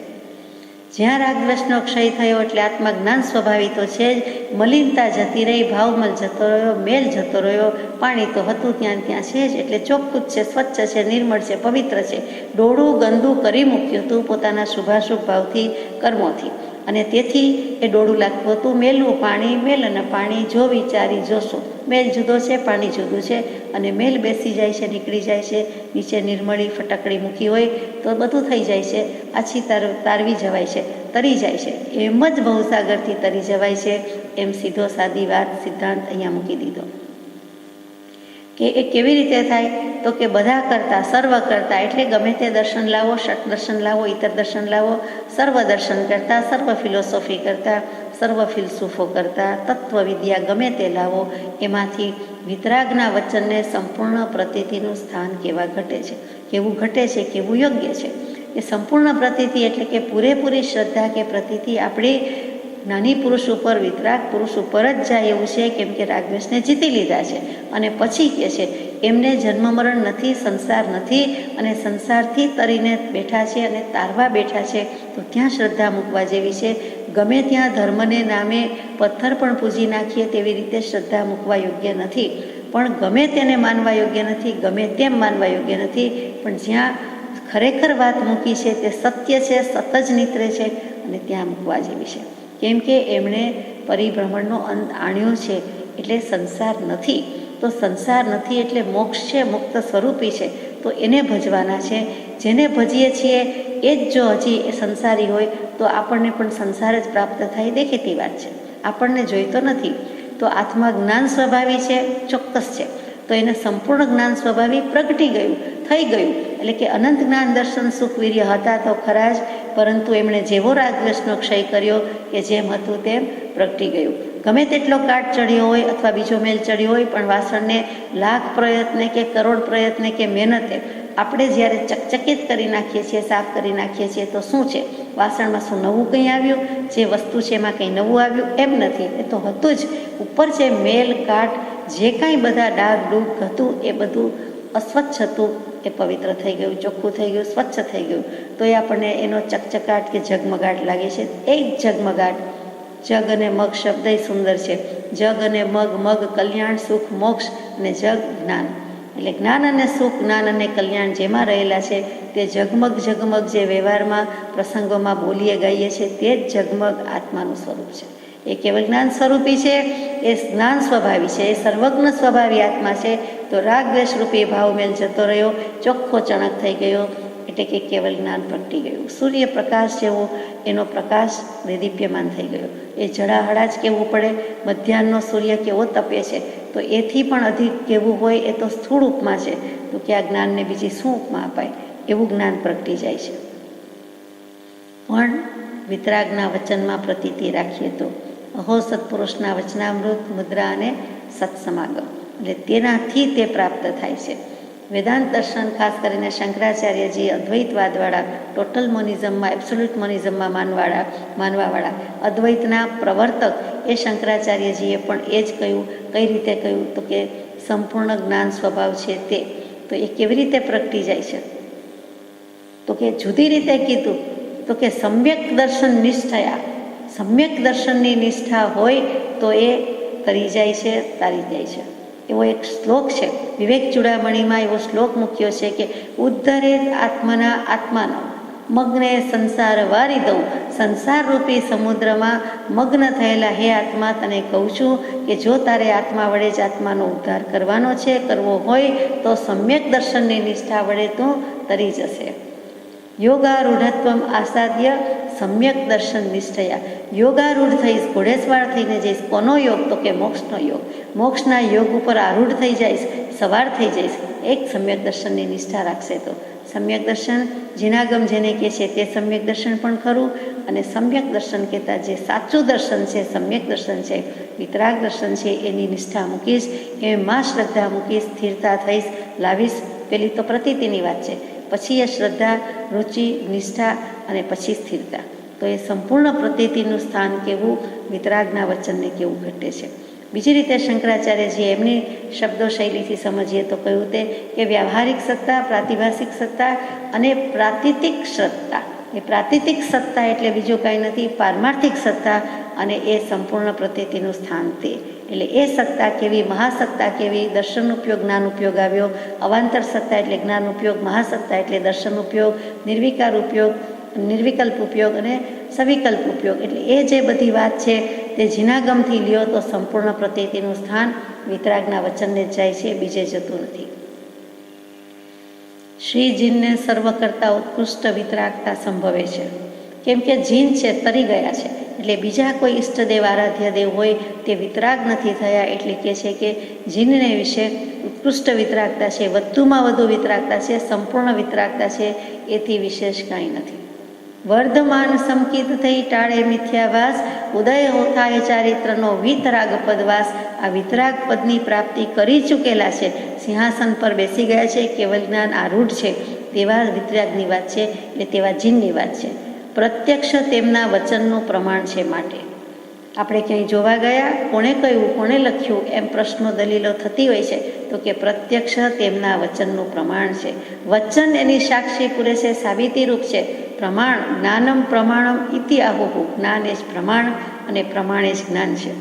જ્યાં રાગદ્વેષનો ક્ષય થયો એટલે આત્મા જ્ઞાન સ્વભાવી તો છે જ, મલિનતા જતી રહી, ભાવમલ જતો રહ્યો, મેલ જતો રહ્યો, પાણી તો હતું ત્યાં છે જ, એટલે ચોખ્ખું જ છે, સ્વચ્છ છે, નિર્મળ છે, પવિત્ર છે. ડોળું ગંદુ કરી મૂક્યું હતું પોતાના શુભાશુભ ભાવથી, કર્મોથી, અને તેથી એ ડોળું લાગતું હતું. મેલવું પાણી, મેલ અને પાણી જો વિચારી જોશો, મેલ જુદો છે, પાણી જુદું છે, અને મેલ બેસી જાય છે, નીકળી જાય છે. નીચે નિર્મળી ફટકડી મૂકી હોય તો બધું થઈ જાય છે, આછી તારવી જવાય છે, તરી જાય છે. એમ જ ભવસાગરથી તરી જવાય છે. એમ સીધો સાદી વાત સિદ્ધાંત અહીંયા મૂકી દીધો. કે એ કેવી રીતે થાય? તો કે બધા કરતાં, સર્વ કરતાં, એટલે ગમે તે દર્શન લાવો, ષટ દર્શન લાવો, ઇતર દર્શન લાવો, સર્વ દર્શન કરતાં, સર્વ ફિલોસોફી કરતાં, સર્વ ફિલસૂફો કરતાં, તત્વવિદ્યા ગમે તે લાવો, એમાંથી વિતરાગના વચનને સંપૂર્ણ પ્રતીતિનું સ્થાન કેવા ઘટે છે, કેવું ઘટે છે, કેવું યોગ્ય છે. એ સંપૂર્ણ પ્રતીતિ એટલે કે પૂરેપૂરી શ્રદ્ધા કે પ્રતીતિ આપણી જ્ઞાની પુરુષ ઉપર, વિતરાગ પુરુષ ઉપર જ જાય એવું છે. કેમ કે રાગદ્વેષને જીતી લીધા છે, અને પછી કહે છે એમને જન્મ મરણ નથી, સંસાર નથી, અને સંસારથી તરીને બેઠા છે અને તારવા બેઠા છે. તો ત્યાં શ્રદ્ધા મૂકવા જેવી છે. ગમે ત્યાં ધર્મને નામે પથ્થર પણ પૂજી નાખીએ તેવી રીતે શ્રદ્ધા મૂકવા યોગ્ય નથી, પણ ગમે તેને માનવા યોગ્ય નથી, ગમે તેમ માનવા યોગ્ય નથી. પણ જ્યાં ખરેખર વાત મૂકી છે તે સત્ય છે, સત જ નીતરે છે, અને ત્યાં મૂકવા જેવી છે. કેમ કે એમણે પરિભ્રમણનો અંત આણ્યો છે, એટલે સંસાર નથી. તો સંસાર નથી એટલે મોક્ષ છે, મુક્ત સ્વરૂપી છે, તો એને ભજવાના છે. જેને ભજીએ છીએ એ જ જો હજી એ સંસારી હોય તો આપણને પણ સંસાર જ પ્રાપ્ત થાય, દેખીતી વાત છે. આપણને જોઈતો નથી. તો આત્મા જ્ઞાન સ્વભાવી છે, ચોક્કસ છે, તો એને સંપૂર્ણ જ્ઞાન સ્વભાવી પ્રગટી ગયું, થઈ ગયું. એટલે કે અનંત જ્ઞાન દર્શન સુખ વીર્ય હતા તો ખરા જ, પરંતુ એમણે જેવો રાગદ્વેષનો ક્ષય કર્યો કે જેમ હતું તેમ પ્રગટી ગયું. ગમે તેટલો કાટ ચડ્યો હોય અથવા બીજો મેલ ચડ્યો હોય, પણ વાસણને લાખ પ્રયત્ને કે કરોડ પ્રયત્ને કે મહેનતે આપણે જ્યારે ચકચકિત કરી નાખીએ છીએ, સાફ કરી નાખીએ છીએ, તો શું છે, વાસણમાં શું નવું કંઈ આવ્યું? જે વસ્તુ છે એમાં કંઈ નવું આવ્યું? એમ નથી. એ તો હતું જ. ઉપર જે મેલ કાટ જે કાંઈ બધા ડાઘ ડૂગ હતું એ બધું અસ્વચ્છ હતું, એ પવિત્ર થઈ ગયું, ચોખ્ખું થઈ ગયું, સ્વચ્છ થઈ ગયું. તો એ આપણને એનો ચકચકાટ કે ઝગમગાટ લાગે છે. એ જ ઝગમગાટ. જગ અને મગ શબ્દ સુંદર છે. જગ અને મગ, મગ કલ્યાણ, સુખ, મોક્ષ, અને જગ જ્ઞાન. એટલે જ્ઞાન અને સુખ, જ્ઞાન અને કલ્યાણ જેમાં રહેલા છે તે ઝગમગ ઝગમગ જે વ્યવહારમાં પ્રસંગોમાં બોલીએ ગાઈએ છીએ તે જ ઝગમગ આત્માનું સ્વરૂપ છે. એ કેવલ જ્ઞાન સ્વરૂપી છે, એ જ્ઞાન સ્વભાવી છે, એ સર્વજ્ઞ સ્વભાવી આત્મા છે. તો રાગ દ્વેષ રૂપી ભાવમેલ જતો રહ્યો, ચોખ્ખો ચણક થઈ ગયો, એટલે કે કેવલ જ્ઞાન પ્રગટી ગયું. સૂર્યપ્રકાશ જેવો એનો પ્રકાશ દેદીપ્યમાન થઈ ગયો. એ જડાહડા જ કહેવું પડે. મધ્યાહનનો સૂર્ય કેવો તપે છે, તો એથી પણ અધિક કહેવું હોય એ તો સ્થૂળ ઉપમા છે. તો કે આ જ્ઞાનને બીજી શું ઉપમા અપાય? એવું જ્ઞાન પ્રગટી જાય છે. પણ વિતરાગના વચનમાં પ્રતીતિ રાખીએ તો અહો સત્પુરુષના વચનામૃત, મુદ્રા અને સત્સમાગમ, એટલે તેનાથી તે પ્રાપ્ત થાય છે. વેદાંત દર્શન, ખાસ કરીને શંકરાચાર્યજી અદ્વૈતવાદવાળા, ટોટલ મોનિઝમમાં, એબ્સોલ્યુટ મોનિઝમમાં માનવાવાળા અદ્વૈતના પ્રવર્તક એ શંકરાચાર્યજીએ પણ એ જ કહ્યું. કઈ રીતે કહ્યું? તો કે સંપૂર્ણ જ્ઞાન સ્વભાવ છે તે. તો એ કેવી રીતે પ્રગટી જાય છે? તો કે જુદી રીતે કીધું તો કે સમ્યક દર્શન નિષ્ઠયા. સમ્યક દર્શનની નિષ્ઠા હોય તો એ તરી જાય છે, તારી જાય છે. એવો એક શ્લોક છે, વિવેક ચૂડામણીમાં એવો શ્લોક મૂક્યો છે કે ઉદ્ધરે આત્મના આત્માનો મગ્ને સંસાર વારી દઉં. સંસારરૂપી સમુદ્રમાં મગ્ન થયેલા હે આત્મા, તને કહું છું કે જો તારે આત્મા વડે જ આત્માનો ઉદ્ધાર કરવાનો છે, કરવો હોય તો સમ્યક દર્શનની નિષ્ઠા વડે તું તરી જશે. યોગારૂઢત્વમ આસાદ્ય સમ્યક દર્શન નિષ્ઠયા. યોગારૂઢ થઈશ, ઘોડેસવાર થઈને જઈશ. કોનો યોગ? તો કે મોક્ષનો યોગ. મોક્ષના યોગ ઉપર આરૂઢ થઈ જઈશ, સવાર થઈ જઈશ. એક સમ્યક દર્શનની નિષ્ઠા રાખશે તો સમ્યક દર્શન જીનાગમ જેને કહે છે તે સમ્યક દર્શન પણ ખરું. અને સમ્યક દર્શન કહેતા જે સાચું દર્શન છે, સમ્યક દર્શન છે, વિતરાગ દર્શન છે, એની નિષ્ઠા મૂકીશ, એમાં શ્રદ્ધા મૂકીશ, સ્થિરતા થઈશ, લાવીશ. પેલી તો પ્રતીતિની વાત છે, પછી એ શ્રદ્ધા, રુચિ, નિષ્ઠા અને પછી સ્થિરતા. તો એ સંપૂર્ણ પ્રતીતિનું સ્થાન કેવું, વિતરાગના વચનને કેવું ઘટે છે. બીજી રીતે શંકરાચાર્યજી એમની શબ્દો શૈલીથી સમજીએ તો કહ્યું તે કે વ્યવહારિક સત્તા, પ્રાતિભાષિક સત્તા અને પ્રાતિતિક સત્તા. એ પ્રાતિતિક સત્તા એટલે બીજું કાંઈ નથી, પારમાર્થિક સત્તા, અને એ સંપૂર્ણ પ્રતીતિનું સ્થાન તે. એટલે એ સત્તા કેવી, મહાસત્તા કેવી? દર્શન ઉપયોગ, જ્ઞાન ઉપયોગ આવ્યો. અવાંતર સત્તા એટલે જ્ઞાન ઉપયોગ, મહાસત્તા એટલે દર્શન ઉપયોગ, નિર્વિકાર ઉપયોગ, નિર્વિકલ્પ ઉપયોગ અને સવિકલ્પ ઉપયોગ. એટલે એ જે બધી વાત છે તે જીનાગમથી લ્યો તો સંપૂર્ણ પ્રતીતિનું સ્થાન વિતરાગના વચનને જ જાય છે, બીજે જતું નથી. શ્રી જીનને સર્વ કરતા ઉત્કૃષ્ટ વિતરાગતા સંભવે છે, કેમ કે જીન છે તરી ગયા છે. એટલે બીજા કોઈ ઈષ્ટદેવ, આરાધ્ય દેવ હોય તે વિતરાગ નથી થયા. એટલે કહે છે કે જીનને વિશે ઉત્કૃષ્ટ વિતરાગતા છે, વધુમાં વધુ વિતરાગતા છે, સંપૂર્ણ વિતરાગતા છે, એથી વિશેષ કાંઈ નથી. વર્ધમાન સમકિત થઈ ટાળે મિથ્યાવાસ, ઉદય થાય ચારિત્રનો વિતરાગ પદવાસ. આ વિતરાગ પદની પ્રાપ્તિ કરી ચૂકેલા છે, સિંહાસન પર બેસી ગયા છે, કેવલ જ્ઞાન આરૂઢ છે, તેવા વિતરાગની વાત છે. એટલે તેવા જીનની વાત છે. પ્રત્યક્ષ તેમના વચનનું પ્રમાણ છે. માટે આપણે ક્યાંય જોવા ગયા, કોણે કહ્યું, કોણે લખ્યું, એમ પ્રશ્નો, દલીલો થતી હોય છે. તો કે પ્રત્યક્ષ તેમના વચનનું પ્રમાણ છે. વચન એની સાક્ષી પૂરે છે, સાબિતી રૂપ છે. પ્રમાણ, જ્ઞાનમ પ્રમાણમ ઇતિ આહુહુ. જ્ઞાન એ જ પ્રમાણ અને પ્રમાણ એ જ જ્ઞાન છે.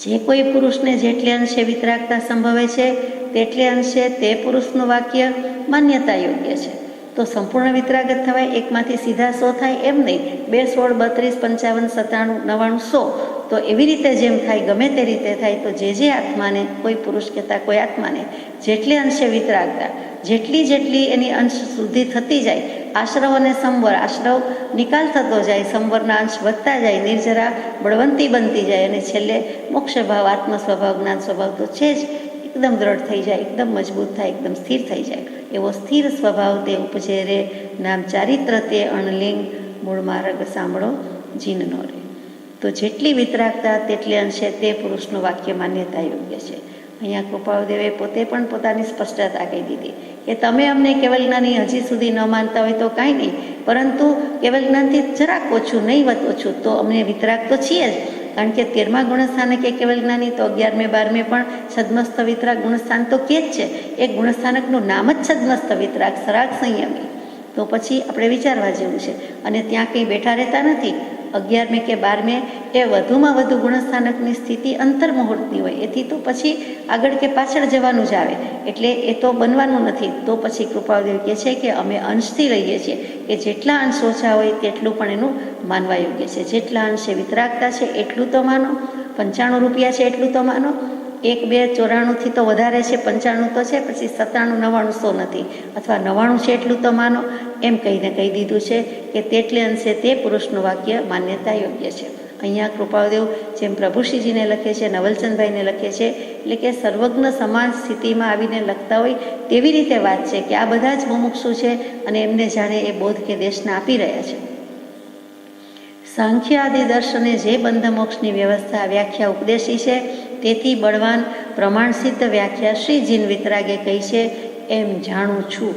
જે કોઈ પુરુષને જેટલે અંશે વિતરાગતા સંભવે છે તેટલે અંશે તે પુરુષનું વાક્ય માન્યતા યોગ્ય છે. તો સંપૂર્ણ વિતરાગત થવાય, એકમાંથી સીધા 100 થાય એમ નહીં. 2, 16, 32, 55, 97, 99, 100. તો એવી રીતે જેમ થાય, ગમે તે રીતે થાય. તો જે આત્માને, કોઈ પુરુષ કહેતા કોઈ આત્માને જેટલે અંશે વિતરાગતા, જેટલી એની અંશ શુદ્ધિ થતી જાય, આશ્રવ અને સંવર, આશ્રવ નિકાલ થતો જાય, સંવરના અંશ વધતા જાય, નિર્જરા બળવંતી બનતી જાય, અને છેલ્લે મોક્ષ ભાવ, આત્મ સ્વભાવ, જ્ઞાન સ્વભાવ તો છે જ, એકદમ દ્રઢ થઈ જાય, એકદમ મજબૂત થાય, એકદમ સ્થિર થઈ જાય. એવો સ્થિર સ્વભાવ તે ઉપજે રે, નામ ચારિત્ર તે અણલિંગ, મૂળ માર્ગ સાંભળો જીનનો રે. તો જેટલી વિતરાગતા તેટલી અંશે તે પુરુષનું વાક્ય માન્યતા યોગ્ય છે. અહીંયા કૃપાળુદેવે પોતે પણ પોતાની સ્પષ્ટતા કહી દીધી કે તમે અમને કેવલ જ્ઞાની હજી સુધી ન માનતા હોય તો કાંઈ નહીં, પરંતુ કેવલ જ્ઞાનથી જરાક ઓછું, નહીવત ઓછું, તો અમને વિતરાગ તો છીએ જ. કારણ કે 13મા ગુણસ્થાનકે કેવલ જ્ઞાની, તો 11મે 12મે પણ છદ્મસ્થ વિતરાગ ગુણસ્થાન તો કે જ છે. એક ગુણસ્થાનકનું નામ જ છદ્મસ્થ વિતરાગ, સરાગ સંયમી. તો પછી આપણે વિચારવા જેવું છે. અને ત્યાં કંઈ બેઠા રહેતા નથી. 11મે કે 12મે એ વધુમાં વધુ ગુણસ્થાનકની સ્થિતિ અંતર્મુહૂર્તની હોય, એથી તો પછી આગળ કે પાછળ જવાનું જ આવે, એટલે એ તો બનવાનું નથી. તો પછી કૃપાળુદેવ કહે છે કે અમે અંશથી લઈએ છીએ કે જેટલા અંશ ઓછા હોય તેટલું પણ એનું માનવા યોગ્ય છે. જેટલા અંશે વિતરાગતા છે એટલું તો માનો, 95 રૂપિયા છે એટલું તો માનો, 1, 2, 94થી તો વધારે છે, 95 તો છે, પછી 97, 99, 100 નથી, અથવા 99 છે એટલું તો માનો, એમ કહીને કહી દીધું છે કે તેટલે અંશે તે પુરુષનું વાક્ય માન્યતા યોગ્ય છે. અહીંયા કૃપાળુદેવ જેમ પ્રભુશ્રીજીને લખે છે, નવલચંદભાઈને લખે છે, એટલે કે સર્વજ્ઞ સમાન સ્થિતિમાં આવીને લખતા હોય તેવી રીતે વાત છે કે આ બધા જ મુમુક્ષુ છે અને એમને જાણે એ બોધ કે દેશને આપી રહ્યા છે. સાંખ્ય આદિ દર્શને જે બંધ મોક્ષની વ્યવસ્થા વ્યાખ્યા ઉપદેશી છે તેથી બળવાન પ્રમાણસિદ્ધ વ્યાખ્યા શ્રી જીન વિતરાગે કહી છે એમ જાણું છું.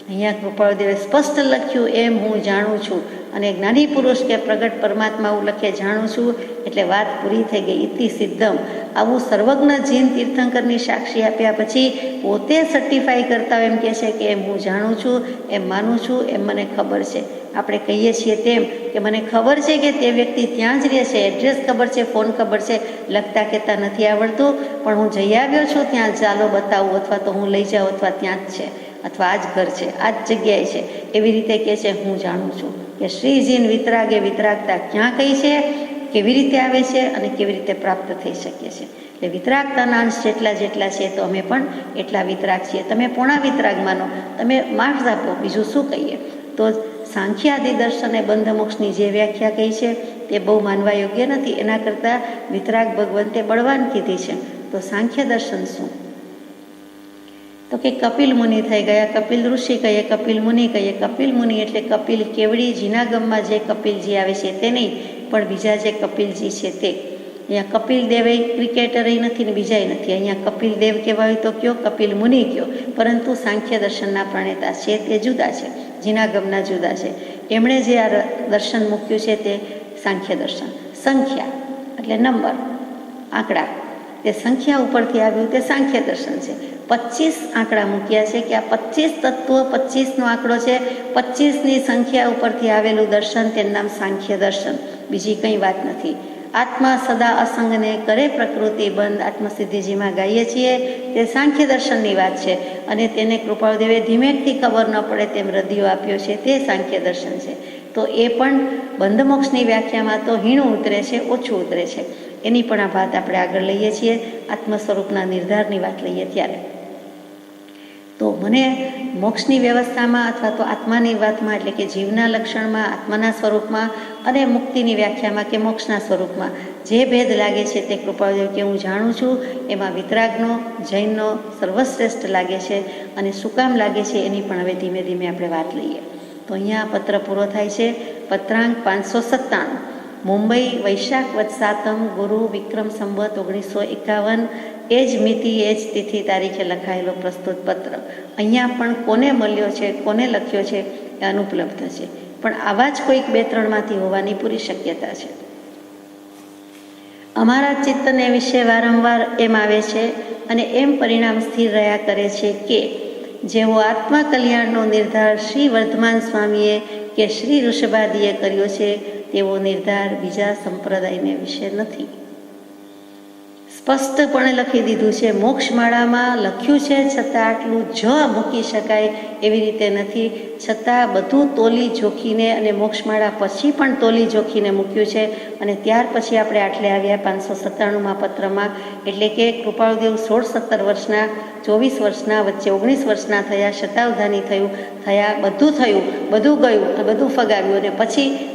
અહીંયા કૃપાળુદેવે સ્પષ્ટ લખ્યું એમ હું જાણું છું. અને જ્ઞાની પુરુષ કે પ્રગટ પરમાત્મા એવું લખે જાણું છું એટલે વાત પૂરી થઈ ગઈ. ઇતિ સિદ્ધમ. આવું સર્વજ્ઞ જીન તીર્થંકરની સાક્ષી આપ્યા પછી પોતે સર્ટિફાઈ કરતા એમ કહે છે કે એમ હું જાણું છું, એમ માનું છું, એમ મને ખબર છે. આપણે કહીએ છીએ તેમ કે મને ખબર છે કે તે વ્યક્તિ ત્યાં જ રહે છે, એડ્રેસ ખબર છે, ફોન ખબર છે, લખતા કહેતા નથી આવડતું, પણ હું જઈ આવ્યો છું ત્યાં, ચાલો બતાવું, અથવા તો હું લઈ જાઉં, અથવા ત્યાં જ છે, અથવા આ જ ઘર છે, આ જ જગ્યાએ છે, એવી રીતે કહે છે હું જાણું છું કે શ્રીજીન વિતરાગે વિતરાગતા ક્યાં કઈ છે, કેવી રીતે આવે છે અને કેવી રીતે પ્રાપ્ત થઈ શકે છે. એટલે વિતરાગતાના અંશ જેટલા છે તો અમે પણ એટલા વિતરાગ છીએ. તમે પૂર્ણ વિતરાગ માનો, તમે માર્ક્સ આપો, બીજું શું કહીએ. તો સાંખ્ય આદિ દર્શને બંધ મોક્ષની જે વ્યાખ્યા કહી છે તે બહુ માનવા યોગ્ય નથી. એના કરતાં વિતરાગ ભગવંતે બળવાન કીધી છે. તો સાંખ્ય દર્શન શું? તો કે કપિલ મુનિ થઈ ગયા. કપિલ ઋષિ કહીએ, કપિલ મુનિ કહીએ. કપિલ મુનિ એટલે કપિલ કેવડી જીનાગમમાં જે કપિલજી આવે છે તે નહીં, પણ બીજા જે કપિલજી છે તે. અહીંયા કપિલ દેવ ક્રિકેટર નથી ને બીજાય નથી. અહીંયા કપિલ દેવ કહેવાય તો કયો, કપિલ મુનિ કયો, પરંતુ સાંખ્ય દર્શનના પ્રણેતા છે તે જુદા છે, જીનાગમના જુદા છે. એમણે જે આ દર્શન મૂક્યું છે તે સાંખ્ય દર્શન. સંખ્યા એટલે નંબર, આંકડા, તે સંખ્યા ઉપરથી આવ્યું તે સાંખ્ય દર્શન છે. 25 આંકડા મૂક્યા છે કે આ 25 તત્વો, 25નો આંકડો છે, 25ની સંખ્યા ઉપરથી આવેલું દર્શન, તેનું નામ સાંખ્ય દર્શન, બીજી કંઈ વાત નથી. આત્મા સદા અસંગને કરે પ્રકૃતિ બંધ, આત્મસિદ્ધિજીમાં ગાઈએ છીએ તે સાંખ્ય દર્શનની વાત છે. અને તેને કૃપાળુદેવે ધીમેકથી ખબર ન પડે તેમ રદિયો આપ્યો છે તે સાંખ્ય દર્શન છે. તો એ પણ બંધ મોક્ષની વ્યાખ્યામાં તો હીણું ઉતરે છે, ઓછું ઉતરે છે. એની પણ આ વાત આપણે આગળ લઈએ છીએ, આત્મ સ્વરૂપના નિર્ધારની વાત લઈએ ત્યારે. તો મને મોક્ષની વ્યવસ્થામાં અથવા તો આત્માની વાતમાં, એટલે કે જીવના લક્ષણમાં, આત્માના સ્વરૂપમાં અને મુક્તિની વ્યાખ્યામાં કે મોક્ષના સ્વરૂપમાં જે ભેદ લાગે છે તે કૃપાળુદેવ કે હું જાણું છું, એમાં વિતરાગનો, જૈનનો સર્વશ્રેષ્ઠ લાગે છે. અને શું કામ લાગે છે એની પણ હવે ધીમે ધીમે આપણે વાત લઈએ. તો અહીંયા પત્ર પૂરો થાય છે. પત્રાંક 597, મુંબઈ, વૈશાખ વદ 7 ગુરુ વિક્રમ સંવત 1951, એ જ મિતિ, એ જ તિથિ તારીખે લખાયેલો પ્રસ્તુત પત્ર. અહીંયા પણ કોને મળ્યો છે, કોને લખ્યો છે એ અનુપલબ્ધ છે, પણ આવા જ કોઈક 2-3માંથી હોવાની પૂરી શક્યતા છે. અમારા ચિત્તને વિશે વારંવાર એમ આવે છે અને એમ પરિણામ સ્થિર રહ્યા કરે છે કે જેવો આત્મા કલ્યાણનો નિર્ધાર શ્રી વર્ધમાન સ્વામીએ કે શ્રી ઋષભાદીએ કર્યો છે તેવો નિર્ધાર બીજા સંપ્રદાયને વિશે નથી. સ્પષ્ટપણે લખી દીધું છે. મોક્ષમાળામાં લખ્યું છે છતાં આટલું જ મૂકી શકાય એવી રીતે નથી. છતાં બધું તોલી જોખીને અને મોક્ષમાળા પછી પણ તોલી જોખીને મૂક્યું છે. અને ત્યાર પછી આપણે આટલે આવ્યા 597માં પત્રમાં, એટલે કે કૃપાળુદેવ 16-17 વર્ષના, 24 વર્ષના, વચ્ચે 19 વર્ષના થયા, શતાવધાની થયા, બધું થયું, બધું ગયું, બધું ફગાવ્યું. અને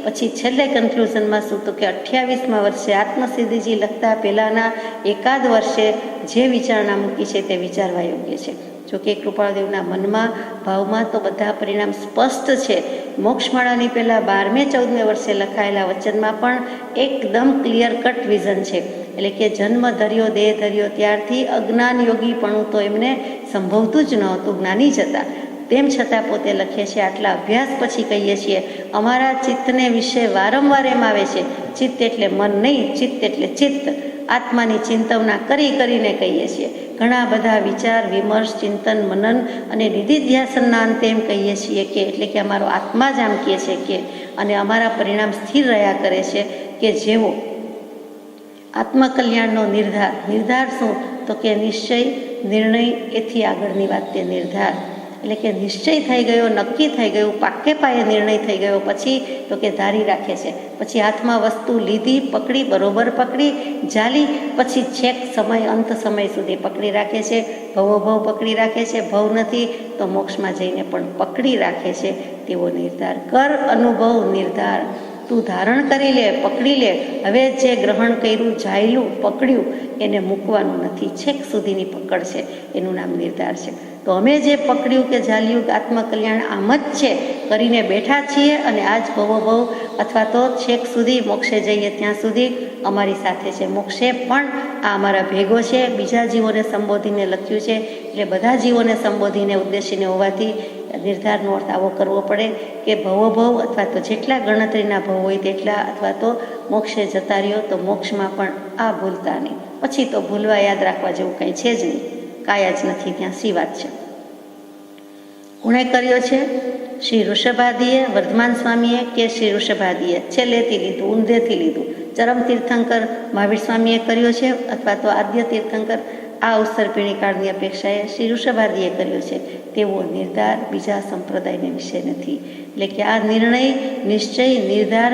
પછી છેલ્લે કન્ક્લુઝનમાં શું તો કે 28મા વર્ષે આત્મસિદ્ધિજી લખતા પહેલાંના એકાદ વર્ષે જે વિચારણા મૂકી છે તે વિચારવા યોગ્ય છે. જોકે કૃપાળદેવના મનમાં ભાવમાં તો બધા પરિણામ સ્પષ્ટ છે. મોક્ષમાળાની પહેલાં 12મે-14મે વર્ષે લખાયેલા વચનમાં પણ એકદમ ક્લિયર કટ વિઝન છે. એટલે કે જન્મ ધર્યો, દેહ ધર્યો ત્યારથી અજ્ઞાન યોગીપણું તો એમને સંભવતું જ નહોતું, જ્ઞાની જ હતા. તેમ છતાં પોતે લખે છે, આટલા અભ્યાસ પછી કહીએ છીએ, અમારા ચિત્તને વિશે વારંવાર એમ આવે છે, ચિત્ત એટલે મન નહીં, ચિત્ત એટલે ચિત્ત. આત્માની ચિંતવના કરીને કહીએ છીએ. ઘણા બધા વિચાર, વિમર્શ, ચિંતન, મનન અને નિધિધ્યાસનના અંતે એમ કહીએ છીએ કે એટલે કે અમારો આત્મા જ આમ કહે છે કે અને અમારા પરિણામ સ્થિર રહ્યા કરે છે કે જેવો આત્મકલ્યાણનો નિર્ધાર શું? તો કે નિશ્ચય, નિર્ણય, એથી આગળની વાત તે નિર્ધાર. એટલે કે નિશ્ચય થઈ ગયો, નક્કી થઈ ગયું, પાકે પાયે નિર્ણય થઈ ગયો પછી તો કે ધારી રાખે છે. પછી હાથમાં વસ્તુ લીધી, પકડી, બરોબર પકડી, જાલી, પછી છેક સમય, અંત સમય સુધી પકડી રાખે છે. ભવ પકડી રાખે છે, ભવ નથી તો મોક્ષમાં જઈને પણ પકડી રાખે છે. તેવો નિર્ધાર કર, અનુભવ, નિર્ધાર. તું ધારણ કરી લે, પકડી લે. હવે જે ગ્રહણ કર્યું, જાયલું, પકડ્યું એને મૂકવાનું નથી. છેક સુધીની પકડ છે, એનું નામ નિર્ધાર છે. તો અમે જે પકડ્યું કે ઝાલ્યું આત્મકલ્યાણ આમ જ છે કરીને બેઠા છીએ અને આજ ભવ અથવા તો છેક સુધી મોક્ષે જઈએ ત્યાં સુધી અમારી સાથે છે. મોક્ષે પણ આ અમારા ભેગો છે. બીજા જીવોને સંબોધીને લખ્યું છે એટલે બધા જીવોને સંબોધીને ઉદ્દેશીને હોવાથી નિર્ધારનો અર્થ આવો કરવો પડે કે ભવ અથવા તો જેટલા ગણતરીના ભવ હોય તેટલા અથવા તો મોક્ષે જતા રહ્યો તો મોક્ષમાં પણ આ ભૂલતા નહીં. પછી તો ભૂલવા યાદ રાખવા જેવું કંઈ છે જ નહીં, કાયા જ નથી, ત્યાં સી વાત છે. કોણે કર્યો છે? શ્રી ઋષભાદીએ, વર્ધમાન સ્વામીએ કે શ્રી ઋષભાદીએ? છેલ્લેથી લીધું, ઊંધેથી લીધું. ચરમ તીર્થંકર મહાવીર સ્વામીએ કર્યો છે અથવા તો આદ્ય તીર્થંકર આ અવસરપીણી કાળની અપેક્ષાએ શ્રી ઋષભાદીએ કર્યો છે. તેવો નિર્ધાર બીજા સંપ્રદાયને વિશે નથી. એટલે કે આ નિર્ણય, નિશ્ચય, નિર્ધાર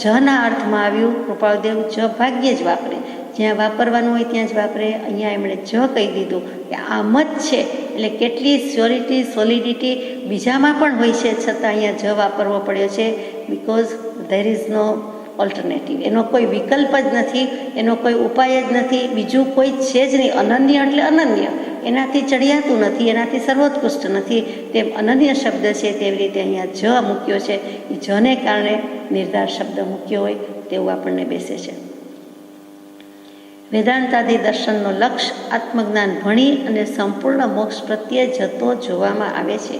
જના અર્થમાં આવ્યું. કૃપાળદેવ જ ભાગ્યે જ વાપરે, જ્યાં વાપરવાનું હોય ત્યાં જ વાપરે. અહીંયા એમણે જ કહી દીધું કે આમ જ છે. એટલે કેટલી સ્યોરિટી, સોલિડિટી બીજામાં પણ હોય છે, છતાં અહીંયા જ વાપરવો પડ્યો છે. Because there is no alternative. એનો કોઈ વિકલ્પ જ નથી, એનો કોઈ ઉપાય જ નથી, બીજું કોઈ છે જ નહીં. અનન્ય એટલે અનન્ય, એનાથી ચડિયાતું નથી, એનાથી સર્વોત્કૃષ્ટ નથી. તેમ અનન્ય શબ્દ છે તેવી રીતે અહીંયા જ મૂક્યો છે. એ જને કારણે નિર્ધાર શબ્દ મૂક્યો હોય તેવું આપણને બેસે છે. વેદાંતાદિ દર્શનનો લક્ષ્ય આત્મજ્ઞાન ભણી અને સંપૂર્ણ મોક્ષ પ્રત્યે જતો જોવામાં આવે છે.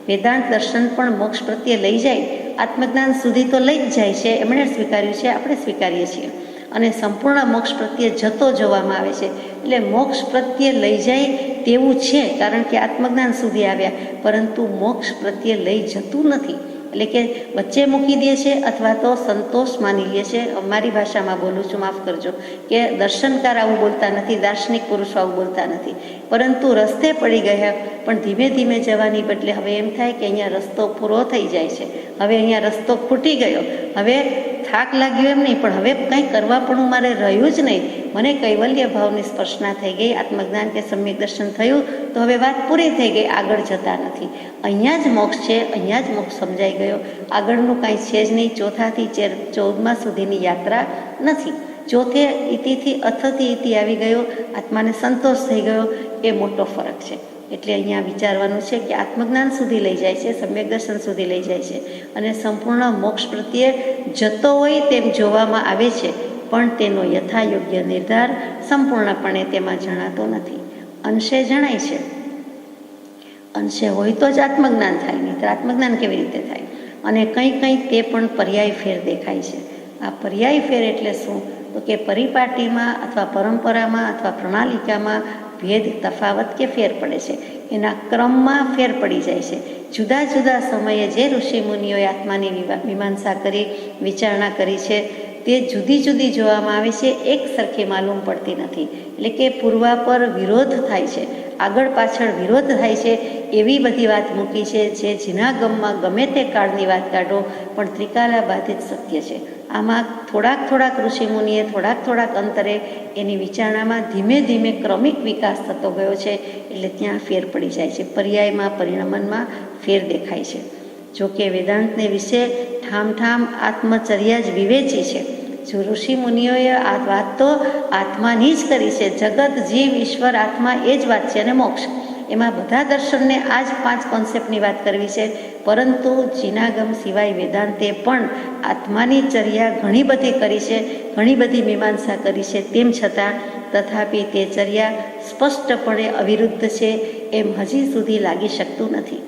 વેદાંત દર્શન પણ મોક્ષ પ્રત્યે લઈ જાય, આત્મજ્ઞાન સુધી તો લઈ જ જાય છે. એમણે સ્વીકાર્યું છે, આપણે સ્વીકારીએ છીએ. અને સંપૂર્ણ મોક્ષ પ્રત્યે જતો જોવામાં આવે છે. એટલે મોક્ષ પ્રત્યે લઈ જાય તેવું છે, કારણ કે આત્મજ્ઞાન સુધી આવ્યા, પરંતુ મોક્ષ પ્રત્યે લઈ જતું નથી. એટલે કે વચ્ચે મૂકી દે છે અથવા તો સંતોષ માની લે છે. અમારી ભાષામાં બોલું છું, માફ કરજો, કે દર્શનકાર આવું બોલતા નથી, દાર્શનિક પુરુષો આવું બોલતા નથી. પરંતુ રસ્તે પડી ગયા પણ ધીમે ધીમે જવાની બદલે હવે એમ થાય કે અહીંયા રસ્તો પૂરો થઈ જાય છે, હવે અહીંયા રસ્તો ખૂટી ગયો, હવે થાક લાગ્યો એમ નહીં, પણ હવે કંઈ કરવા પણ મારે રહ્યું જ નહીં. મને કૈવલ્ય ભાવની સ્પર્શના થઈ ગઈ, આત્મજ્ઞાન કે સમ્યક દર્શન થયું તો હવે વાત પૂરી થઈ ગઈ, આગળ જતા નથી. અહીંયા જ મોક્ષ છે, અહીંયા જ મોક્ષ સમજાઈ ગયો, આગળનું કાંઈ છે જ નહીં. ચોથાથી 14મા સુધીની યાત્રા નથી. ચોથે ઇતિથી અથથી ઇતિ આવી ગયો, આત્માને સંતોષ થઈ ગયો, એ મોટો ફરક છે. એટલે અહીંયા વિચારવાનું છે કે આત્મજ્ઞાન સુધી લઈ જાય છે, સમ્યક દર્શન સુધી લઈ જાય છે અને સંપૂર્ણ મોક્ષ પ્રત્યે જતો હોય તેમ જોવામાં આવે છે, પણ તેનો યથાયોગ્ય નિર્ધાર સંપૂર્ણપણે તેમાં જણાતો નથી. અંશે જણાય છે, અંશે હોય તો જ આત્મજ્ઞાન થાય, નહીં તો આત્મજ્ઞાન કેવી રીતે થાય? અને કંઈ તે પણ પર્યાય ફેર દેખાય છે. આ પર્યાય ફેર એટલે શું? તો કે પરિપાટીમાં અથવા પરંપરામાં અથવા પ્રણાલિકામાં ભેદ, તફાવત કે ફેર પડે છે. એના ક્રમમાં ફેર પડી જાય છે. જુદા જુદા સમયે જે ઋષિમુનિઓએ આત્માની મીમાંસા કરી, વિચારણા કરી છે, તે જુદી જુદી જોવામાં આવે છે, એક સરખી માલુમ પડતી નથી. એટલે કે પૂર્વાપર વિરોધ થાય છે, આગળ પાછળ વિરોધ થાય છે, એવી બધી વાત મૂકી છે જે જીનાગમમાં ગમે તે કાળની વાત કાઢો પણ ત્રિકાલા બાધિત સત્ય છે. આમાં થોડાક ઋષિમુનિએ થોડાક અંતરે એની વિચારણામાં ધીમે ધીમે ક્રમિક વિકાસ થતો ગયો છે, એટલે ત્યાં ફેર પડી જાય છે. પર્યાયમાં, પરિણમનમાં ફેર દેખાય છે. જોકે વેદાંતને વિશે ઠામ આત્મચર્યા જ વિવેચી છે. જો ઋષિમુનિઓએ આ વાત તો આત્માની જ કરી છે. જગત, જીવ, ઈશ્વર, આત્મા એ જ વાત છે અને મોક્ષ. એમાં બધા દર્શનને આ જ 5 કોન્સેપ્ટની વાત કરવી છે. પરંતુ જીનાગમ સિવાય વેદાંતે પણ આત્માની ચર્યા ઘણી બધી કરી છે, ઘણી બધી મીમાંસા કરી છે. તેમ છતાં તથાપિ તે ચર્યા સ્પષ્ટપણે અવિરુદ્ધ છે એમ હજી સુધી લાગી શકતું નથી.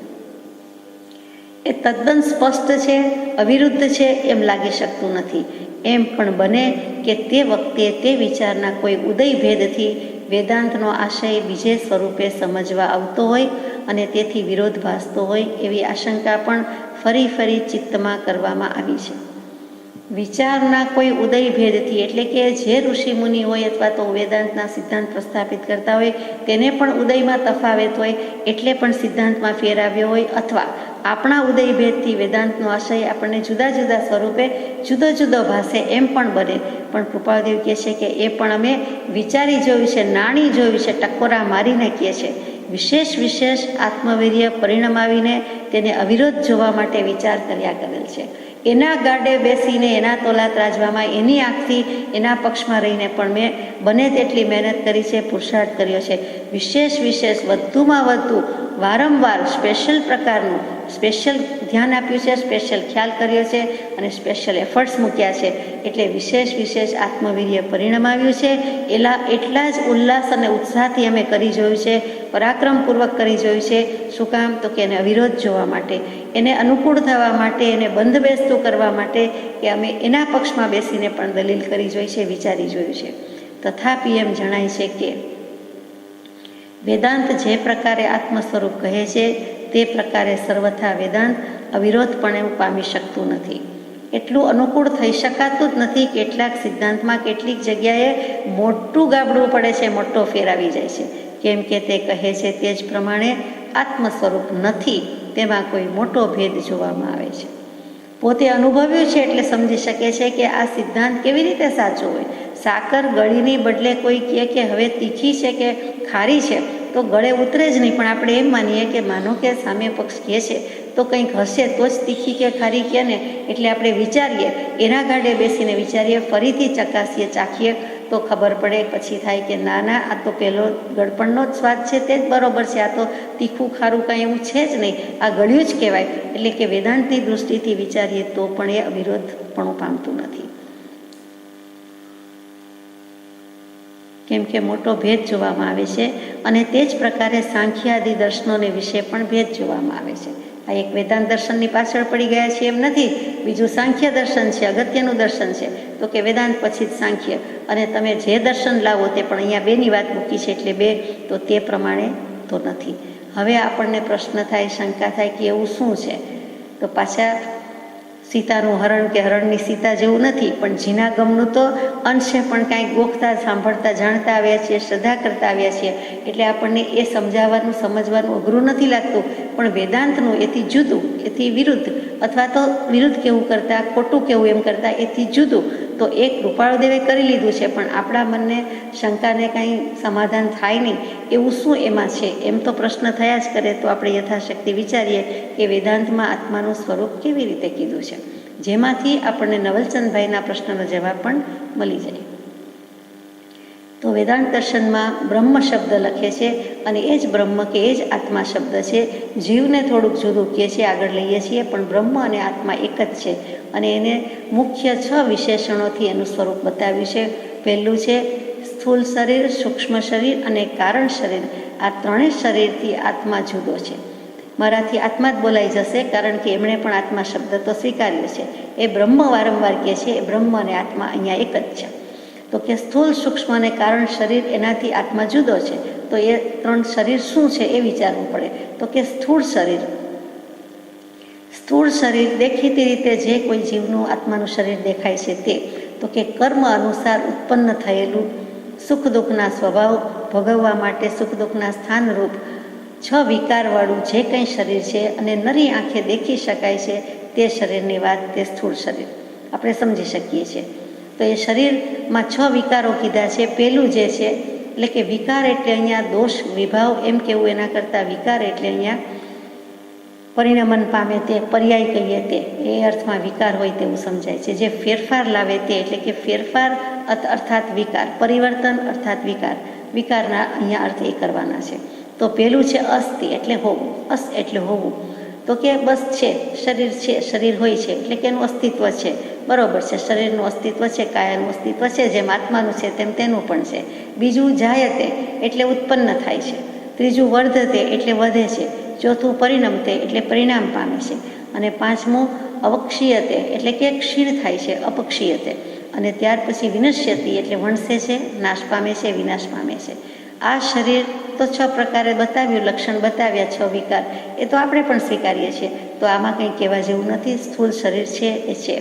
એ તદ્દન સ્પષ્ટ છે, અવિરુદ્ધ છે એમ લાગી શકતું નથી. એમ પણ બને કે તે વખતે તે વિચારના કોઈ ઉદય ભેદથી વેદાંતનો આશય બીજે સ્વરૂપે સમજવા આવતો હોય અને તેથી વિરોધ ભાસતો હોય એવી આશંકા પણ ફરી ફરી ચિત્તમાં કરવામાં આવી છે. વિચારના કોઈ ઉદય ભેદથી એટલે કે જે ઋષિમુનિ હોય અથવા તો વેદાંતના સિદ્ધાંત પ્રસ્થાપિત કરતા હોય તેને પણ ઉદયમાં તફાવત હોય એટલે પણ સિદ્ધાંતમાં ફેર આવ્યો હોય, અથવા આપણા ઉદય ભેદથી વેદાંતનો આશય આપણને જુદા જુદા સ્વરૂપે જુદો જુદો ભાષે એમ પણ બને. પણ કૃપાળદેવ કહે છે કે એ પણ અમે વિચારી જોયું છે, નાણી જોયું છે, ટકોરા મારીને કહે છે. વિશેષ આત્મવીર્ય પરિણમાવીને તેને અવિરોધ જોવા માટે વિચાર કર્યા કરેલ છે. એના ગાડે બેસીને એના તોલા ત્રાજવામાં એની આંખથી એના પક્ષમાં રહીને પણ મેં બને તેટલી મહેનત કરી છે, પુરુષાર્થ કર્યો છે. વિશેષ વધુમાં વધુ વારંવાર સ્પેશિયલ પ્રકારનું સ્પેશિયલ ધ્યાન આપ્યું છે, સ્પેશિયલ ખ્યાલ કર્યો છે અને સ્પેશિયલ એફર્ટ્સ મૂક્યા છે. એટલે વિશેષ આત્મવીર્ય પરિણમાવ્યું છે. એટલા જ ઉલ્લાસ અને ઉત્સાહથી અમે કરી જોયું છે, પરાક્રમપૂર્વક કરી જોયું છે. શું કામ? તો કે એને અવિરોધ જોવા માટે, એને અનુકૂળ થવા માટે, એને બંધબેસતું કરવા માટે કે અમે એના પક્ષમાં બેસીને પણ દલીલ કરી જોઈ છે, વિચારી જોયું છે. તથાપિ એમ જણાય છે કે વેદાંત જે પ્રકારે આત્મ સ્વરૂપ કહે છે તે પ્રકારે સર્વથા વેદાંત અવિરોધપણે પામી શકતું નથી. એટલું અનુકૂળ થઈ શકાતું જ નથી. કેટલાક સિદ્ધાંતમાં કેટલીક જગ્યાએ મોટું ગાબડવું પડે છે, મોટો ફેર આવી જાય છે. કેમ કે તે કહે છે તે જ પ્રમાણે આત્મ સ્વરૂપ નથી, તેમાં કોઈ મોટો ભેદ જોવામાં આવે છે. પોતે અનુભવ્યું છે એટલે સમજી શકે છે કે આ સિદ્ધાંત કેવી રીતે સાચો હોય. સાકર ગળીની બદલે કોઈ કહે કે હવે તીખી છે કે ખારી છે તો ગળે ઉતરે જ નહીં. પણ આપણે એમ માનીએ કે માનો કે સામે પક્ષ કહે છે તો કંઈક હશે તો જ તીખી કે ખારી કહે ને, એટલે આપણે વિચારીએ, એના ગાડે બેસીને વિચારીએ, ફરીથી ચકાસીએ, ચાખીએ તો ખબર પડે. પછી થાય કે ના આ તો પેલો ગળપણનો જ સ્વાદ છે તે જ બરોબર છે, આ તો તીખું ખારું કાંઈ એવું છે જ નહીં, આ ગળ્યું જ કહેવાય. એટલે કે વેદાંતની દૃષ્ટિથી વિચારીએ તો પણ એ અવિરોધપણું પામતું નથી. કેમ કે મોટો ભેદ જોવામાં આવે છે. અને તે જ પ્રકારે સાંખ્યાદિ દર્શનોને વિશે પણ ભેદ જોવામાં આવે છે. આ એક વેદાંત દર્શનની પાછળ પડી ગયા છે એમ નથી, બીજું સાંખ્ય દર્શન છે, અગત્યનું દર્શન છે. તો કે વેદાંત પછી જ સાંખ્ય, અને તમે જે દર્શન લાવો તે પણ અહીંયા બેની વાત મૂકી છે એટલે બે, તો તે પ્રમાણે તો નથી. હવે આપણને પ્રશ્ન થાય, શંકા થાય કે એવું શું છે? તો પાછા સીતાનું હરણ કે હરણની સીતા જેવું નથી, પણ જીનાગમનું તો અંશે પણ કાંઈક ગોખતા, સાંભળતા, જાણતા આવ્યા છીએ, શ્રદ્ધા કરતા આવ્યા છીએ. એટલે આપણને એ સમજાવવાનું, સમજવાનું અઘરું નથી લાગતું. પણ વેદાંતનું એથી જુદું, એથી વિરુદ્ધ, અથવા તો વિરુદ્ધ કેવું કરતાં, ખોટું કેવું એમ કરતાં એથી જુદું તો એક કૃપાળદેવે કરી લીધું છે. પણ આપણા મનને શંકાને કાંઈ સમાધાન થાય નહીં એવું શું એમાં છે? એમ તો પ્રશ્ન થયા જ કરે. તો આપણે યથાશક્તિ વિચારીએ કે વેદાંતમાં આત્માનું સ્વરૂપ કેવી રીતે કીધું છે, જેમાંથી આપણને નવલચંદભાઈના પ્રશ્નનો જવાબ પણ મળી જાય. તો વેદાંત દર્શનમાં બ્રહ્મ શબ્દ લખે છે અને એ જ બ્રહ્મ કે એ જ આત્મા શબ્દ છે. જીવને થોડુંક જુદું કહે છે, આગળ લઈએ છીએ, પણ બ્રહ્મ અને આત્મા એક જ છે. અને એને મુખ્ય 6 વિશેષણોથી એનું સ્વરૂપ બતાવ્યું છે. પહેલું છે સ્થૂળ શરીર, સૂક્ષ્મ શરીર અને કારણ શરીર. આ ત્રણેય શરીરથી આત્મા જુદો છે. મારાથી આત્મા જ બોલાઈ જશે, કારણ કે એમણે પણ આત્મા શબ્દ તો સ્વીકાર્યો છે. એ બ્રહ્મ વારંવાર કહે છે, એ બ્રહ્મ અને આત્મા અહીંયા એક જ છે. તો કે સ્થૂળ, સૂક્ષ્મ અને કારણ શરીર, એનાથી આત્મા જુદો છે. તો એ 3 શરીર શું છે એ વિચારવું પડે. તો કે સ્થૂળ શરીર દેખીતી રીતે જે કોઈ જીવનું આત્માનું શરીર દેખાય છે તે, તો કે કર્મ અનુસાર ઉત્પન્ન થયેલું, સુખ દુઃખના સ્વભાવ ભોગવવા માટે સુખ દુઃખના સ્થાનરૂપ 6 વિકારવાળું જે કંઈ શરીર છે અને નરી આંખે દેખી શકાય છે તે શરીરની વાત, તે સ્થૂળ શરીર આપણે સમજી શકીએ છીએ. તો એ શરીરમાં 6 વિકારો કીધા છે. પહેલું જે છે એટલે કે વિકાર એટલે અહીંયા દોષ, વિભાવ એમ કેવું એના કરતાં વિકાર એટલે અહીંયા પરિણમન પામે તે, પર્યાય કહીએ તે, એ અર્થમાં વિકાર હોય તેવું સમજાય છે. જે ફેરફાર લાવે તે, એટલે કે ફેરફાર અર્થાત વિકાર, પરિવર્તન અર્થાત વિકાર, વિકારના અહીંયા અર્થ એ કરવાના છે. તો પહેલું છે અસ્થિ એટલે હોવું, અસ એટલે હોવું. તો કે બસ છે, શરીર હોય છે એટલે કે એનું અસ્તિત્વ છે, બરાબર છે, શરીરનું અસ્તિત્વ છે, કાયાનું અસ્તિત્વ છે, જેમ આત્માનું છે તેમ તેનું પણ છે. બીજું જાયતે એટલે ઉત્પન્ન થાય છે, ત્રીજું વર્ધતે એટલે વધે છે, ચોથું પરિણમતે એટલે પરિણામ પામે છે, અને પાંચમું અવક્ષીયતે એટલે કે ક્ષીણ થાય છે, અપક્ષીયતે, અને ત્યાર પછી વિનશ્યતિ એટલે વણસે છે, નાશ પામે છે, વિનાશ પામે છે. આ શરીર તો 6 પ્રકારે બતાવ્યું, લક્ષણ બતાવ્યા, 6 વિકાર, એ તો આપણે પણ સ્વીકારીએ છીએ, તો આમાં કંઈ કહેવા જેવું નથી. સ્થૂળ શરીર છે એ છે.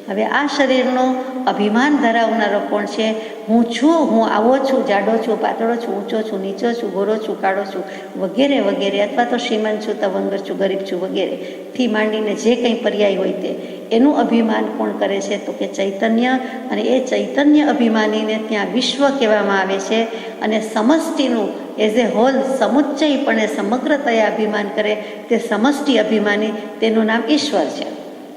હવે આ શરીરનો અભિમાન ધરાવનારો કોણ છે? હું છું, હું આવો છું, જાડો છું, પાતળો છું, ઊંચો છું, નીચો છું, ગોરો છું, કાળો છું, વગેરે વગેરે, અથવા તો શ્રીમંત છું, તવંગર છું, ગરીબ છું, વગેરે થી માંડીને જે કંઈ પર્યાય હોય તે, એનું અભિમાન કોણ કરે છે? તો કે ચૈતન્ય. અને એ ચૈતન્ય અભિમાનીને ત્યાં વિશ્વ કહેવામાં આવે છે. અને સમષ્ટિનું એઝ એ હોલ, સમુચ્ચયપણે સમગ્રતયા અભિમાન કરે તે સમષ્ટિ અભિમાની, તેનું નામ ઈશ્વર છે.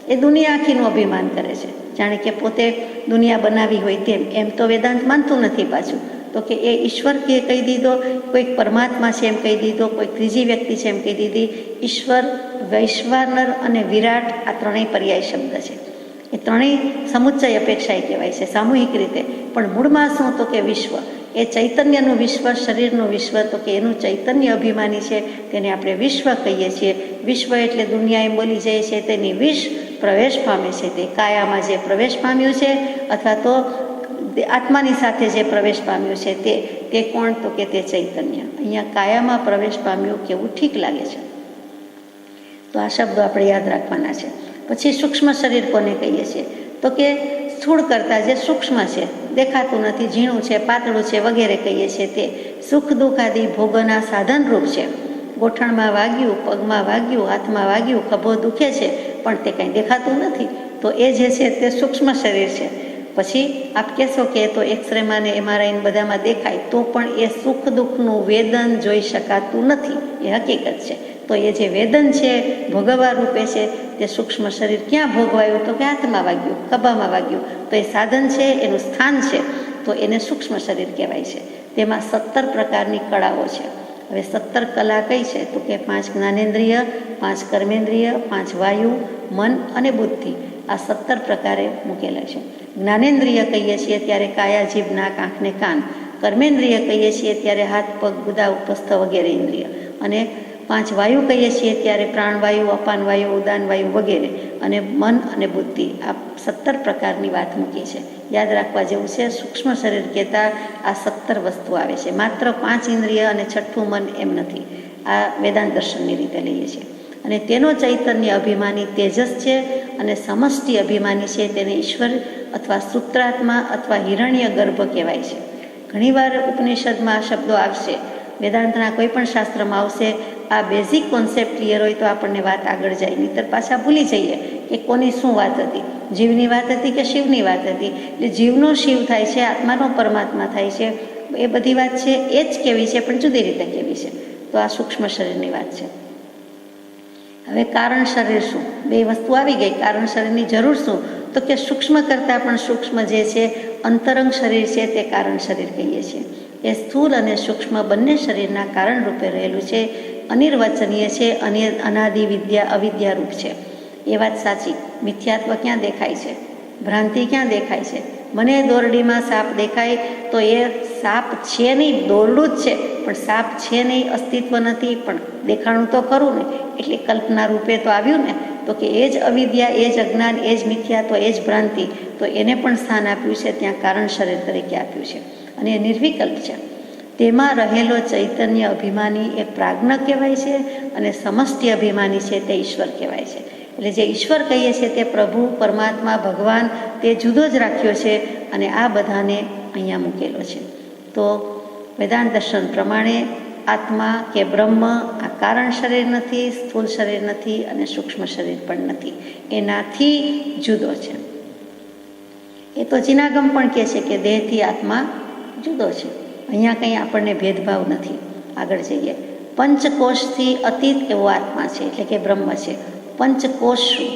એ દુનિયા આખીનું અભિમાન કરે છે, જાણે કે પોતે દુનિયા બનાવી હોય તેમ. એમ તો વેદાંત માનતું નથી પાછું. તો કે એ ઈશ્વર કે કહી દીધો, કોઈક પરમાત્મા છે એમ કહી દીધો, કોઈક ત્રીજી વ્યક્તિ છે એમ કહી દીધી. ઈશ્વર, વૈશ્વાનર અને વિરાટ આ ત્રણેય પર્યાય શબ્દ છે. એ ત્રણેય સમુચ્ચય અપેક્ષાએ કહેવાય છે સામૂહિક રીતે. પણ મૂળમાં શું? તો કે વિશ્વ, એ ચૈતન્યનું વિશ્વ, શરીરનું વિશ્વ, તો કે એનું ચૈતન્ય અભિમાની છે, તેને આપણે વિશ્વ કહીએ છીએ. વિશ્વ એટલે દુનિયા એમ બોલી જાય છે, તેની વિશ પ્રવેશ પામે છે, તે કાયામાં જે પ્રવેશ પામ્યું છે, અથવા તો આત્માની સાથે જે પ્રવેશ પામ્યું છે તે કોણ? તો કે તે ચૈતન્ય. અહીંયા કાયામાં પ્રવેશ પામ્યું કેવું ઠીક લાગે છે, તો આ શબ્દો આપણે યાદ રાખવાના છે. પછી સૂક્ષ્મ શરીર કોને કહીએ છીએ? તો કે સ્થૂળ કરતાં જે સૂક્ષ્મ છે, દેખાતું નથી, ઝીણું છે, પાતળું છે, વગેરે કહીએ છીએ તે. સુખ દુઃખ આદિ ભોગોના સાધનરૂપ છે. ગોઠણમાં વાગ્યું, પગમાં વાગ્યું, હાથમાં વાગ્યું, ખભો દુખે છે, પણ તે કંઈ દેખાતું નથી, તો એ જે છે તે સૂક્ષ્મ શરીર છે. પછી આપ કહેશો કે તો એક્સરેમાં ને MRI બધામાં દેખાય, તો પણ એ સુખ દુઃખનું વેદન જોઈ શકાતું નથી, એ હકીકત છે. તો એ જે વેદન છે, ભોગવવા રૂપે છે, તે સૂક્ષ્મ શરીર ક્યાં ભોગવાયું? તો કે હાથમાં વાગ્યું, ખભામાં વાગ્યું, તો એ સાધન છે, એનું સ્થાન છે, તો એને સૂક્ષ્મ શરીર કહેવાય છે. તેમાં 17 પ્રકારની કળાઓ છે. હવે 17 કલા કઈ છે? તો કે 5 જ્ઞાનેન્દ્રિય, 5 કર્મેન્દ્રિય, 5 વાયુ, મન અને બુદ્ધિ, આ 17 પ્રકારે મૂકેલા છે. જ્ઞાનેન્દ્રિય કહીએ છીએ ત્યારે કાયા, જીભ, નાક, આંખ ને કાન. કર્મેન્દ્રિય કહીએ છીએ ત્યારે હાથ, પગ, ગુદા, ઉપસ્થ વગેરે ઇન્દ્રિય. અને 5 વાયુ કહીએ છીએ ત્યારે પ્રાણવાયુ, અપાનવાયુ, ઉદાનવાયુ વગેરે. અને મન અને બુદ્ધિ, આ 17 પ્રકારની વાત મૂકી છે. યાદ રાખવા જેવું છે. સૂક્ષ્મ શરીર કહેતા આ 17 વસ્તુ આવે છે, માત્ર 5 ઇન્દ્રિય અને 6ઠું મન એમ નથી. આ વેદાંત દર્શનની રીતે લઈએ છીએ. અને તેનો ચૈતન્ય અભિમાની તેજસ છે, અને સમષ્ટિ અભિમાની છે, તેને ઈશ્વર અથવા સૂત્રાત્મા અથવા હિરણ્ય ગર્ભ કહેવાય છે. ઘણીવાર ઉપનિષદમાં આ શબ્દો આવશે, વેદાંતના કોઈ પણ શાસ્ત્રમાં આવશે. આ બેઝિક કોન્સેપ્ટ ક્લિયર હોય તો આપણને વાત આગળ જાય, નહીંતર પાછા ભૂલી જઈએ કે કોની શું વાત હતી, જીવની વાત હતી કે શિવની વાત હતી. એટલે જીવનો શિવ થાય છે, આત્માનો પરમાત્મા થાય છે, એ બધી વાત છે એ જ કેવી છે, પણ જુદી રીતે કેવી છે. તો આ સૂક્ષ્મ શરીરની વાત છે. હવે કારણ શરીર શું? બે વસ્તુ આવી ગઈ. કારણ શરીરની જરૂર શું? તો કે સૂક્ષ્મ કરતાં પણ સૂક્ષ્મ જે છે અંતરંગ શરીર છે તે કારણ શરીર કહીએ છીએ. એ સ્થૂળ અને સૂક્ષ્મ બંને શરીરના કારણ રૂપે રહેલું છે, અનિર્વચનીય છે, અને અનાદિ વિદ્યા અવિદ્યારૂપ છે. એ વાત સાચી. મિથ્યાત્વ ક્યાં દેખાય છે? ભ્રાંતિ ક્યાં દેખાય છે? મને દોરડીમાં સાપ દેખાય તો એ સાપ છે નહીં, દોરડું જ છે, પણ સાપ છે નહીં, અસ્તિત્વ નથી, પણ દેખાણું તો ખરું ને, એટલે કલ્પના રૂપે તો આવ્યું ને. તો કે એ જ અવિદ્યા, એ જ અજ્ઞાન, એ જ મિથ્યાત્વ, એ જ ભ્રાંતિ, તો એને પણ સ્થાન આપ્યું છે, ત્યાં કારણ શરીર તરીકે આપ્યું છે, અને એ નિર્વિકલ્પ છે. તેમાં રહેલો ચૈતન્ય અભિમાની એ પ્રાજ્ઞ કહેવાય છે, અને સમષ્ટિ અભિમાની છે તે ઈશ્વર કહેવાય છે. એટલે જે ઈશ્વર કહીએ છીએ તે પ્રભુ, પરમાત્મા, ભગવાન, તે જુદો જ રાખ્યો છે, અને આ બધાને અહીંયા મૂકેલો છે. તો વેદાંત દર્શન પ્રમાણે આત્મા કે બ્રહ્મ આ કારણ શરીર નથી, સ્થૂળ શરીર નથી, અને સૂક્ષ્મ શરીર પણ નથી, એનાથી જુદો છે. એ તો ચિનાગમ પણ કહે છે કે દેહથી આત્મા જુદો છે. અહીંયા કંઈ આપણને ભેદભાવ નથી. આગળ જઈએ. પંચકોશથી અતીત એવો આત્મા છે, એટલે કે બ્રહ્મ છે. પંચકોશ શું?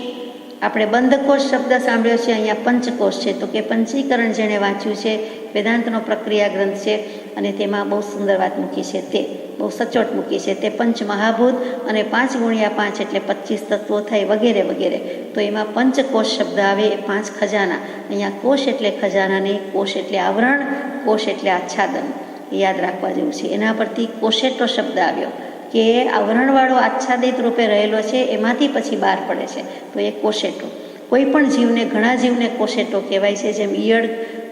આપણે બંધકોશ શબ્દ સાંભળ્યો છે, અહીંયા પંચકોશ છે. તો કે પંચીકરણ જેણે વાંચ્યું છે, વેદાંતનો પ્રક્રિયા ગ્રંથ છે, અને તેમાં બહુ સુંદર વાત મૂકી છે. તે બહુ સચોટ મૂકી છે. તે પંચ મહાભૂત અને 5 ગુણ્યા 5 એટલે 25 તત્વો થાય વગેરે વગેરે. તો એમાં પંચકોશ શબ્દ આવે એ 5 ખજાના. અહીંયા કોશ એટલે ખજાના નહીં, કોશ એટલે આવરણ, કોશ એટલે આચ્છાદન. એ યાદ રાખવા જેવું છે. એના પરથી કોશેટો શબ્દ આવ્યો કે આવરણવાળો આચ્છાદિત રૂપે રહેલો છે, એમાંથી પછી બહાર પડે છે, તો એ કોશેટો. કોઈ પણ જીવને, ઘણા જીવને કોશેટો કહેવાય છે. જેમ ઈયળ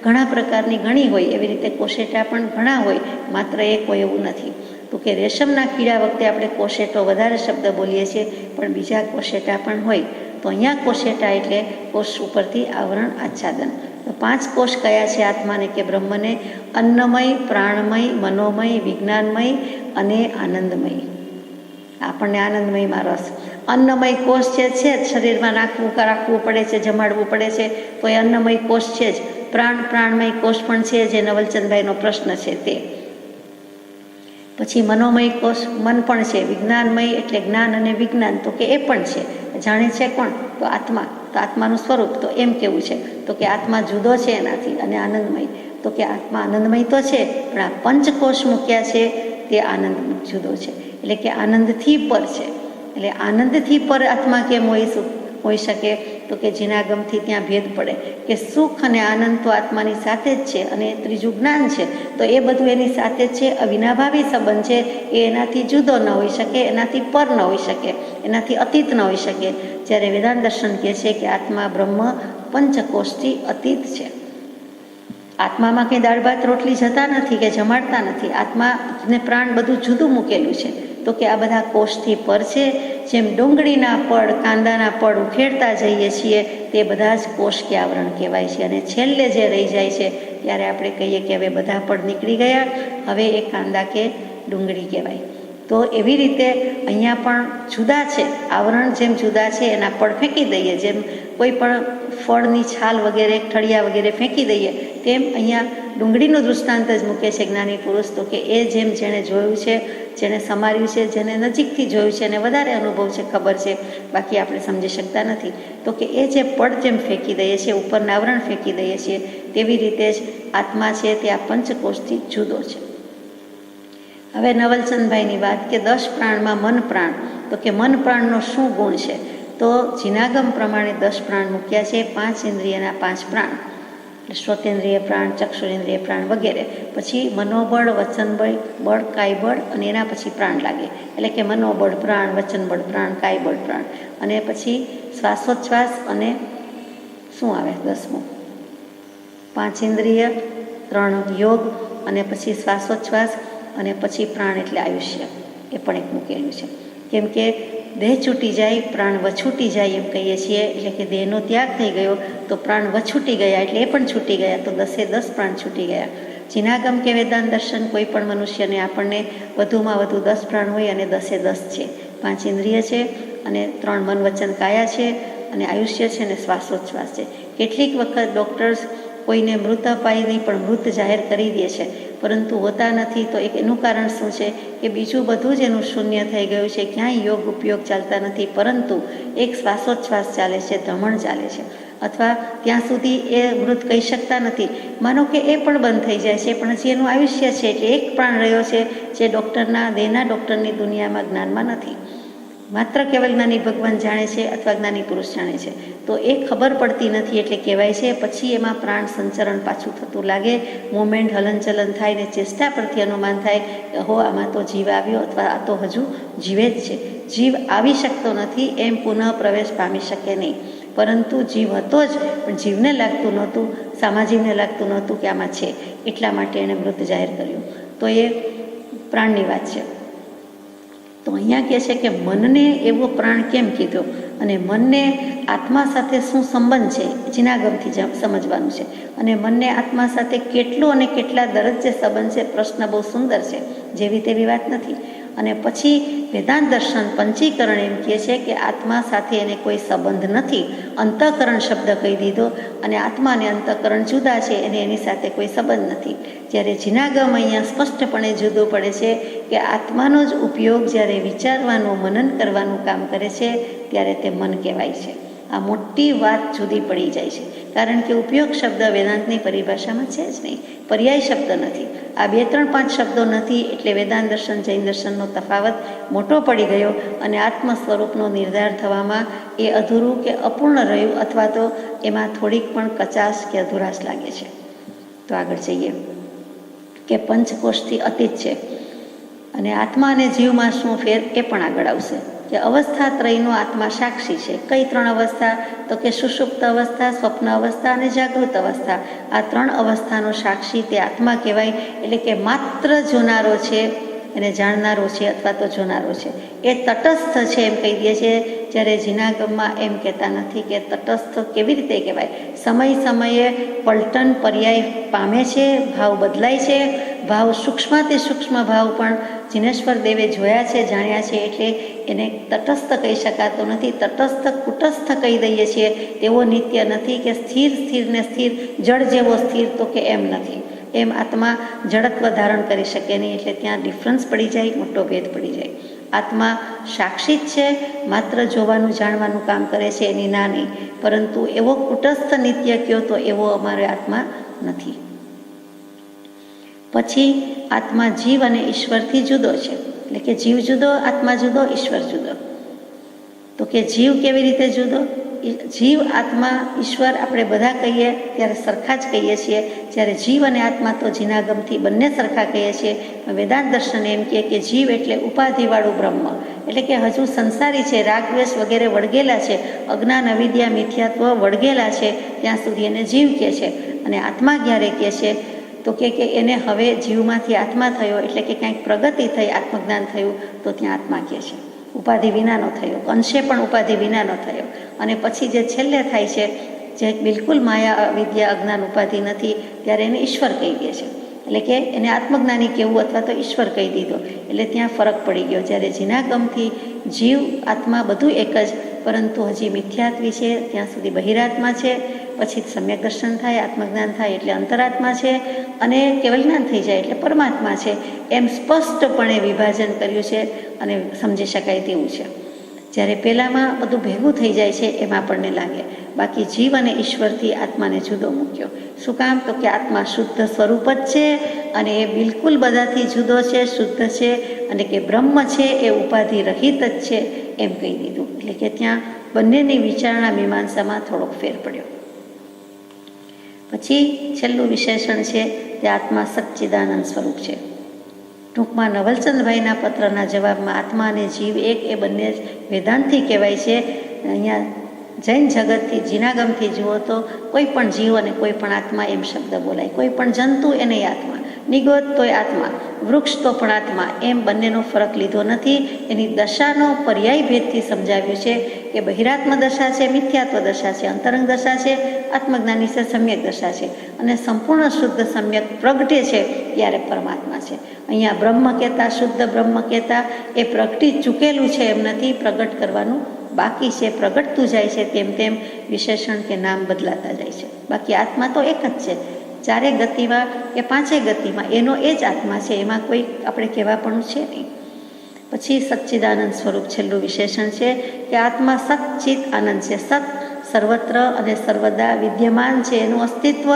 ઘણા પ્રકારની ઘણી હોય એવી રીતે કોશેટા પણ ઘણા હોય, માત્ર એક હોય એવું નથી. તો કે રેશમના કીડા વખતે આપણે કોશેટો વધારે શબ્દ બોલીએ છીએ, પણ બીજા કોશેટા પણ હોય. તો અહીંયા કોશેટા એટલે કોષ ઉપરથી આવરણ, આચ્છાદન. તો 5 કોષ કયા છે આત્માને કે બ્રહ્મને? અન્નમય, પ્રાણમય, મનોમય, વિજ્ઞાનમય અને આનંદમય. આપણને આનંદમયમાં રસ. અન્નમય કોષ છે જ શરીરમાં રાખવું પડે છે, જમાડવું પડે છે, તો એ અન્નમય કોષ છે જ. પ્રાણમય કોષ પણ છે, જે નવલચંદભાઈનો પ્રશ્ન છે તે. પછી મનોમય કોષ, મન પણ છે. વિજ્ઞાનમય એટલે જ્ઞાન અને વિજ્ઞાન, તો કે એ પણ છે. જાણે છે કોણ? તો આત્મા. તો આત્માનું સ્વરૂપ તો એમ કેવું છે તો કે આત્મા જુદો છે એનાથી. અને આનંદમય, તો કે આત્મા આનંદમય તો છે, પણ આ પંચકોષ મૂક્યા છે તે આનંદ જુદો છે. એટલે કે આનંદથી પર છે. એટલે આનંદથી પર આત્મા કેમ હોઈ શકે? તો કે જીનાગમથી ત્યાં ભેદ પડે કે સુખ અને આનંદ તો આત્માની સાથે જ છે, અને ત્રીજું જ્ઞાન છે, તો એ બધું એની સાથે જ છે. અવિનાભાવી સંબંધ છે, એ એનાથી જુદો ન હોઈ શકે, એનાથી પર ન હોઈ શકે, એનાથી અતીત ન હોઈ શકે. જ્યારે વેદાંત દર્શન કહે છે કે આત્મા બ્રહ્મ પંચકોષથી અતીત છે. આત્મામાં કંઈ દાળ ભાત રોટલી જતા નથી કે જમાડતા નથી. આત્માને પ્રાણ બધું જુદું મૂકેલું છે. તો કે આ બધા કોષથી પર છે. જેમ ડુંગળીના પડ, કાંદાના પડ ઉખેડતા જઈએ છીએ, તે બધા જ કોષ કે આવરણ કહેવાય છે. અને છેલ્લે જે રહી જાય છે ત્યારે આપણે કહીએ કે હવે બધા પડ નીકળી ગયા, હવે એ કાંદા કે ડુંગળી કહેવાય. તો એવી રીતે અહીંયા પણ જુદા છે. આવરણ જેમ જુદા છે, એના પડ ફેંકી દઈએ, જેમ કોઈ પણ ફળની છાલ વગેરે, ઠળિયા વગેરે ફેંકી દઈએ, તેમ અહીંયા ડુંગળીનું દૃષ્ટાંત જ મૂકે છે જ્ઞાની પુરુષ. તો કે એ જેમ જેણે જોયું છે, જેણે સમાર્યું છે, જેને નજીકથી જોયું છે, એને વધારે અનુભવ છે, ખબર છે, બાકી આપણે સમજી શકતા નથી. તો કે એ જે પડ જેમ ફેંકી દઈએ છીએ, ઉપરના આવરણ ફેંકી દઈએ છીએ, તેવી રીતે જ આત્મા છે તે આ પંચકોષથી જુદો છે. હવે નવલચંદભાઈની વાત કે 10 પ્રાણમાં મન પ્રાણ. તો કે મન પ્રાણનો શું ગુણ છે? તો જીનાગમ પ્રમાણે 10 પ્રાણ મૂક્યા છે. 5 ઇન્દ્રિયના 5 પ્રાણ, શ્રોતેન્દ્રિય પ્રાણ, ચક્ષુરેન્દ્રિય પ્રાણ વગેરે. પછી મનોબળ, વચનબળ, બળ, કાયબળ, અને એના પછી પ્રાણ લાગે. એટલે કે મનોબળ પ્રાણ, વચનબળ પ્રાણ, કાયબળ પ્રાણ, અને પછી શ્વાસોચ્છ્વાસ, અને શું આવે 10મું? 5 ઇન્દ્રિય, 3 યોગ, અને પછી શ્વાસોચ્છ્વાસ, અને પછી પ્રાણ એટલે આયુષ્ય. એ પણ એક મૂકેલું છે. કેમ કે દેહ છૂટી જાય, પ્રાણ વછૂટી જાય એમ કહીએ છીએ. એટલે કે દેહનો ત્યાગ થઈ ગયો તો પ્રાણ વછૂટી ગયા, એટલે એ પણ છૂટી ગયા, તો 10 પ્રાણ છૂટી ગયા. જીનાગમ કે વેદાંત દર્શન કોઈ પણ મનુષ્યને આપણને વધુમાં વધુ 10 પ્રાણ હોય, અને 10 છે. 5 ઇન્દ્રિય છે, અને 3 મન વચન કાયા છે, અને આયુષ્ય છે, અને શ્વાસોચ્છ્વાસ છે. કેટલીક વખત ડૉક્ટર્સ કોઈને મૃત અપાય નહીં પણ મૃત જાહેર કરી દે છે, પરંતુ હોતા નથી. તો એનું કારણ શું છે કે બીજું બધું જ એનું શૂન્ય થઈ ગયું છે, ક્યાંય યોગ ઉપયોગ ચાલતા નથી, પરંતુ એક શ્વાસોચ્છ્વાસ ચાલે છે, ધમણ ચાલે છે, અથવા ત્યાં સુધી એ મૃત કહી શકતા નથી. માનો કે એ પણ બંધ થઈ જાય છે, પણ હજી એનું આયુષ્ય છે, એટલે એક પ્રાણ રહ્યો છે, જે દેહના ડૉક્ટરની દુનિયામાં જ્ઞાનમાં નથી. માત્ર કેવલ જ્ઞાની ભગવાન જાણે છે, અથવા જ્ઞાની પુરુષ જાણે છે. તો એ ખબર પડતી નથી, એટલે કહેવાય છે પછી એમાં પ્રાણ સંચરણ પાછું થતું લાગે, મુવમેન્ટ, હલનચલન થાય, ને ચેષ્ટા પરથી અનુમાન થાય કે હો આમાં તો જીવ આવ્યો, અથવા આ તો હજુ જીવે જ છે. જીવ આવી શકતો નથી, એમ પુનઃ પ્રવેશ પામી શકે નહીં. પરંતુ જીવ હતો જ, પણ જીવને લાગતું નહોતું, સામાજીવને લાગતું નહોતું કે આમાં છે, એટલા માટે એણે મૃત જાહેર કર્યું. તો એ પ્રાણની વાત છે. તો અહીંયા કહે છે કે મનને એવો પ્રાણ કેમ કીધો, અને મનને આત્મા સાથે શું સંબંધ છે, જીનાગમથી સમજવાનું છે. અને મનને આત્મા સાથે કેટલો અને કેટલા દરજ્જે સંબંધ છે, પ્રશ્ન બહુ સુંદર છે, જેવી તેવી વાત નથી. અને પછી વેદાંત દર્શન પંચીકરણ એમ કહે છે કે આત્મા સાથે એને કોઈ સંબંધ નથી. અંતઃકરણ શબ્દ કહી દીધો, અને આત્મા અને અંતઃકરણ જુદા છે, એને એની સાથે કોઈ સંબંધ નથી. જ્યારે જીનાગમ અહીંયા સ્પષ્ટપણે જુદું પડે છે કે આત્માનો જ ઉપયોગ જ્યારે વિચારવાનું, મનન કરવાનું કામ કરે છે, ત્યારે તે મન કહેવાય છે. આ મોટી વાત જુદી પડી જાય છે, કારણ કે ઉપયોગ શબ્દ વેદાંતની પરિભાષામાં છે જ નહીં, પર્યાય શબ્દ નથી. આ 2, 3, 5 શબ્દો નથી એટલે વેદાંત દર્શન જૈન દર્શનનો તફાવત મોટો પડી ગયો અને આત્મ સ્વરૂપનો નિર્ધાર થવામાં એ અધૂરું કે અપૂર્ણ રહ્યું, અથવા તો એમાં થોડીક પણ કચાશ કે અધુરાશ લાગે છે. તો આગળ જઈએ કે પંચકોશથી અતીત છે અને આત્મા અને જીવમાં શું ફેર એ પણ આગળ આવશે કે અવસ્થા ત્રયનો આત્મા સાક્ષી છે. કઈ 3 અવસ્થા? તો કે સુષુપ્ત અવસ્થા, સ્વપ્ન અવસ્થા અને જાગૃત અવસ્થા. આ 3 અવસ્થાનો સાક્ષી તે આત્મા કહેવાય. એટલે કે માત્ર જોનારો છે, એને જાણનારો છે અથવા તો જોનારો છે, એ તટસ્થ છે એમ કહી દે છે. જ્યારે જીનાગમમાં એમ કહેતા નથી કે તટસ્થ કેવી રીતે કહેવાય. સમય સમયે પલટન પર્યાય પામે છે, ભાવ બદલાય છે. ભાવ સૂક્ષ્મથી સૂક્ષ્મ ભાવ પણ જીનેશ્વર દેવે જોયા છે, જાણ્યા છે, એટલે એને તટસ્થ કહી શકાતો નથી. તટસ્થ કુટસ્થ કહી દઈએ છીએ. તેવો નિત્ય નથી કે સ્થિર સ્થિર ને સ્થિર, જળ જેવો સ્થિર, તો કે એમ નથી. એમ આત્મા જડત્વ ધારણ કરી શકે નહીં, એટલે ત્યાં ડિફરન્સ પડી જાય, મોટો ભેદ પડી જાય. આત્મા સાક્ષી જ છે, માત્ર જોવાનું જાણવાનું કામ કરે છે, એની ના નહીં. પરંતુ એવો કુટસ્થ નિત્ય કયો તો એવો અમારે આત્મા નથી. પછી આત્મા જીવ અને ઈશ્વરથી જુદો છે. એટલે કે જીવ જુદો, આત્મા જુદો, ઈશ્વર જુદો. તો કે જીવ કેવી રીતે જુદો? જીવ, આત્મા, ઈશ્વર આપણે બધા કહીએ ત્યારે સરખા જ કહીએ છીએ. જ્યારે જીવ અને આત્મા તો જીનાગમથી બંને સરખા કહીએ છીએ. વેદાંત દર્શન એમ કહે કે જીવ એટલે ઉપાધિવાળું બ્રહ્મ, એટલે કે હજુ સંસારી છે, રાગદ્વેષ વગેરે વળગેલા છે, અજ્ઞાન અવિદ્યા મિથ્યાત્વ વળગેલા છે, ત્યાં સુધી એને જીવ કહે છે. અને આત્મા ક્યારે કહે છે? તો કે એને હવે જીવમાંથી આત્મા થયો, એટલે કે કંઈક પ્રગતિ થઈ, આત્મજ્ઞાન થયું, તો ત્યાં આત્મા કહે છે. ઉપાધિ વિનાનો થયો, અંશે પણ ઉપાધિ વિનાનો થયો. અને પછી જે છેલ્લે થાય છે, જે બિલકુલ માયા અવિદ્યા અજ્ઞાન ઉપાધિ નથી, ત્યારે એને ઈશ્વર કહી દે છે. એટલે કે એને આત્મજ્ઞાની કહેવું અથવા તો ઈશ્વર કહી દીધો. એટલે ત્યાં ફરક પડી ગયો. જ્યારે જીનાગમથી જીવ આત્મા બધું એક જ, પરંતુ હજી મિથ્યાત્વી છે, ત્યાં સુધી બહિરાત્મા છે. પછી સમ્યક દર્શન થાય, આત્મજ્ઞાન થાય એટલે અંતરાત્મા છે, અને કેવલ જ્ઞાન થઈ જાય એટલે પરમાત્મા છે. એમ સ્પષ્ટપણે વિભાજન કર્યું છે અને સમજી શકાય તેવું છે. જ્યારે પહેલાંમાં બધું ભેગું થઈ જાય છે એમ આપણને લાગે. બાકી જીવ અને ઈશ્વરથી આત્માને જુદો મૂક્યો. શું કામ? તો કે આત્મા શુદ્ધ સ્વરૂપ જ છે અને એ બિલકુલ બધાથી જુદો છે, શુદ્ધ છે, અને કે બ્રહ્મ છે એ ઉપાધિ રહિત જ છે એમ કહી દીધું. એટલે કે ત્યાં બંનેની વિચારણા મીમાંસામાં થોડોક ફેર પડ્યો. પછી છેલ્લું વિશેષણ છે તે આત્મા સચ્ચિદાનંદ સ્વરૂપ છે. ટૂંકમાં નવલચંદભાઈના પત્રના જવાબમાં આત્મા અને જીવ એક એ બંને જ વેદાંતથી કહેવાય છે. અહીંયા જૈન જગતથી, જીનાગમથી જુઓ તો કોઈ પણ જીવ અને કોઈ પણ આત્મા એમ શબ્દ બોલાય. કોઈ પણ જંતુ એને આત્મા, નિગોત તોય આત્મા, વૃક્ષ તો પણ આત્મા, એમ બંનેનો ફરક લીધો નથી. એની દશાનો પર્યાય ભેદથી સમજાવ્યું છે કે બહિરાત્મ દશા છે, મિથ્યાત્વ દશા છે, અંતરંગ દશા છે, આત્મજ્ઞાની છે, સમ્યક દશા છે, અને સંપૂર્ણ શુદ્ધ સમ્યક પ્રગટે છે ત્યારે પરમાત્મા છે. અહીંયા બ્રહ્મ કહેતા, શુદ્ધ બ્રહ્મ કહેતા એ પ્રગટી ચૂકેલું છે એમ નથી, પ્રગટ કરવાનું બાકી છે. પ્રગટતું જાય છે તેમ તેમ વિશેષણ કે નામ બદલાતા જાય છે. બાકી આત્મા તો એક જ છે. 4 ગતિમાં કે 5 ગતિમાં એનો એ જ આત્મા છે, એમાં કોઈ આપણે કહેવાપણું છે નહીં. પછી સચ્ચિદાનંદ સ્વરૂપ છેલ્લું વિશેષણ છે કે આત્મા સચ્ચિત આનંદ છે. સત સર્વત્ર અને સર્વદા વિદ્યમાન છે, એનું અસ્તિત્વ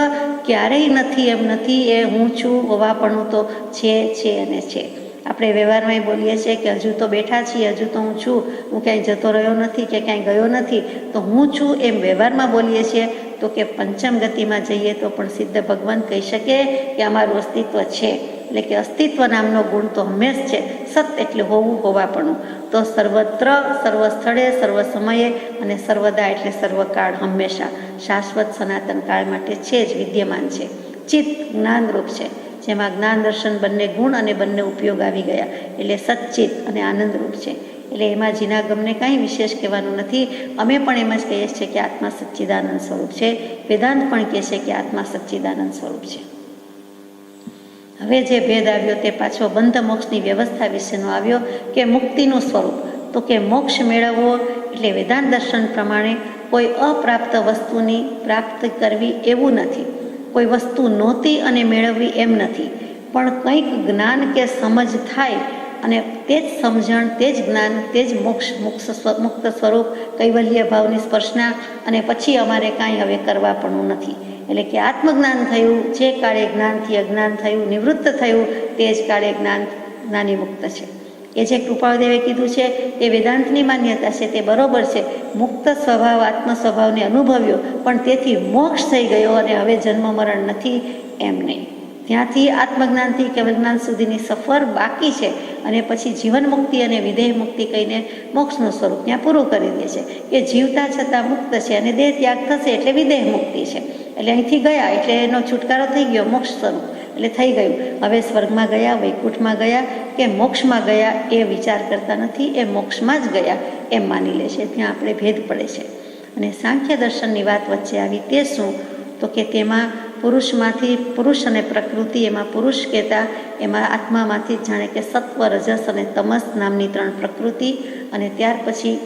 ક્યારેય નથી એમ નથી. એ હું છું હોવાપણું તો છે અને છે. આપણે વ્યવહારમાં બોલીએ છીએ કે હજુ તો બેઠા છીએ, હજુ તો હું છું, હું ક્યાંય જતો રહ્યો નથી કે ક્યાંય ગયો નથી, તો હું છું એમ વ્યવહારમાં બોલીએ છીએ. તો કે પંચમ ગતિમાં જઈએ તો પણ સિદ્ધ ભગવાન કહી શકે કે અમારું અસ્તિત્વ છે. એટલે કે અસ્તિત્વ નામનો ગુણ તો હંમેશ છે. સત એટલે હોવું, હોવાપણું. તો સર્વત્ર, સર્વ સ્થળે, સર્વ સમયે અને સર્વદા એટલે સર્વકાળ, હંમેશા શાશ્વત સનાતન કાળ માટે છે જ, વિદ્યમાન છે. ચિત્ત જ્ઞાનરૂપ છે, જેમાં જ્ઞાન દર્શન બંને ગુણ અને બંને ઉપયોગ આવી ગયા. એટલે સચ્ચિત અને આનંદરૂપ છે. એટલે એમાં જીનાગમને કાંઈ વિશેષ કહેવાનું નથી. અમે પણ એમ જ કહીએ છીએ કે આત્મા સચ્ચિદાનંદ સ્વરૂપ છે. વેદાંત પણ કહે છે કે આત્મા સચ્ચિદાનંદ સ્વરૂપ છે. હવે જે ભેદ આવ્યો તે પાછો બંધ મોક્ષની વ્યવસ્થા વિશેનો આવ્યો કે મુક્તિનું સ્વરૂપ. તો કે મોક્ષ મેળવવો એટલે વેદાંત દર્શન પ્રમાણે કોઈ અપ્રાપ્ત વસ્તુની પ્રાપ્ત કરવી એવું નથી. કોઈ વસ્તુ નહોતી અને મેળવવી એમ નથી. પણ કંઈક જ્ઞાન કે સમજ થાય અને તે જ સમજણ, તે જ જ્ઞાન, તે જ મુક્ત સ્વરૂપ કૈવલ્ય ભાવની સ્પર્શના, અને પછી અમારે કાંઈ હવે કરવા પણ નથી. એટલે કે આત્મજ્ઞાન થયું, જે કાળે જ્ઞાનથી અજ્ઞાન થયું, નિવૃત્ત થયું, તે જ કાળે જ્ઞાની મુક્ત છે. એ જે કૃપાળદેવે કીધું છે એ વેદાંતની માન્યતા છે, તે બરોબર છે. મુક્ત સ્વભાવ, આત્મ સ્વભાવને અનુભવ્યો, પણ તેથી મોક્ષ થઈ ગયો અને હવે જન્મ મરણ નથી એમ નહીં. ત્યાંથી આત્મજ્ઞાનથી કેવલ જ્ઞાન સુધીની સફર બાકી છે, અને પછી જીવન મુક્તિ અને વિદેહ મુક્તિ કહીને મોક્ષનું સ્વરૂપ ત્યાં પૂરું કરી દે છે કે જીવતા છતાં મુક્ત છે, અને દેહ ત્યાગ થશે એટલે વિદેહ મુક્તિ છે. એટલે અહીંથી ગયા એટલે એનો છુટકારો થઈ ગયો, મોક્ષ સ્વરૂપ એટલે થઈ ગયું. હવે સ્વર્ગમાં ગયા, વૈકુંઠમાં ગયા કે મોક્ષમાં ગયા એ વિચાર કરતા નથી, એ મોક્ષમાં જ ગયા એમ માની લે છે. ત્યાં આપણે ભેદ પડે છે. અને સાંખ્ય દર્શનની વાત વચ્ચે આવી તે શું, તો કે તેમાં પુરુષ અને પ્રકૃતિ, એમાં પુરુષ કહેતા, એમાં આત્મામાંથી જાણે કે સત્વ, રજસ અને તમસ નામની 3 પ્રકૃતિ, અને ત્યાર પછી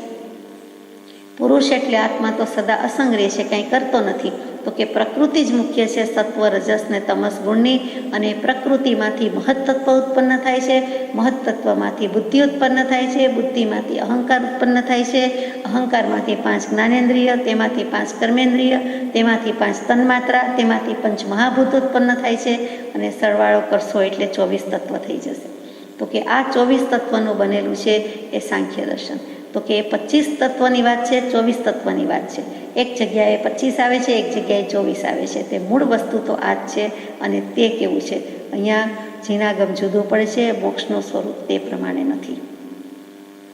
પુરુષ એટલે આત્મા તો સદા અસંગ રહે છે, કંઈ કરતો નથી. તો કે પ્રકૃતિ જ મુખ્ય છે સત્વ, રજસ ને તમસ ગુણની, અને પ્રકૃતિમાંથી મહત્તત્વ ઉત્પન્ન થાય છે, મહત્તત્વમાંથી બુદ્ધિ ઉત્પન્ન થાય છે, બુદ્ધિમાંથી અહંકાર ઉત્પન્ન થાય છે, અહંકારમાંથી 5 જ્ઞાનેન્દ્રિય, તેમાંથી 5 કર્મેન્દ્રિય, તેમાંથી 5 તન્માત્રા, તેમાંથી 5 મહાભૂત ઉત્પન્ન થાય છે, અને સરવાળો કરશો એટલે 24 તત્વ થઈ જશે. તો કે આ 24 તત્વનું બનેલું છે એ સાંખ્ય દર્શન. તો કે એ 25 તત્વની વાત છે, 24 તત્વની વાત છે. એક જગ્યાએ 25 આવે છે, એક જગ્યાએ 24 આવે છે. તે મૂળ વસ્તુ તો આ જ છે, અને તે કેવું છે અહીંયા જીનાગમ જુદું પડે છે, મોક્ષનું સ્વરૂપ તે પ્રમાણે નથી.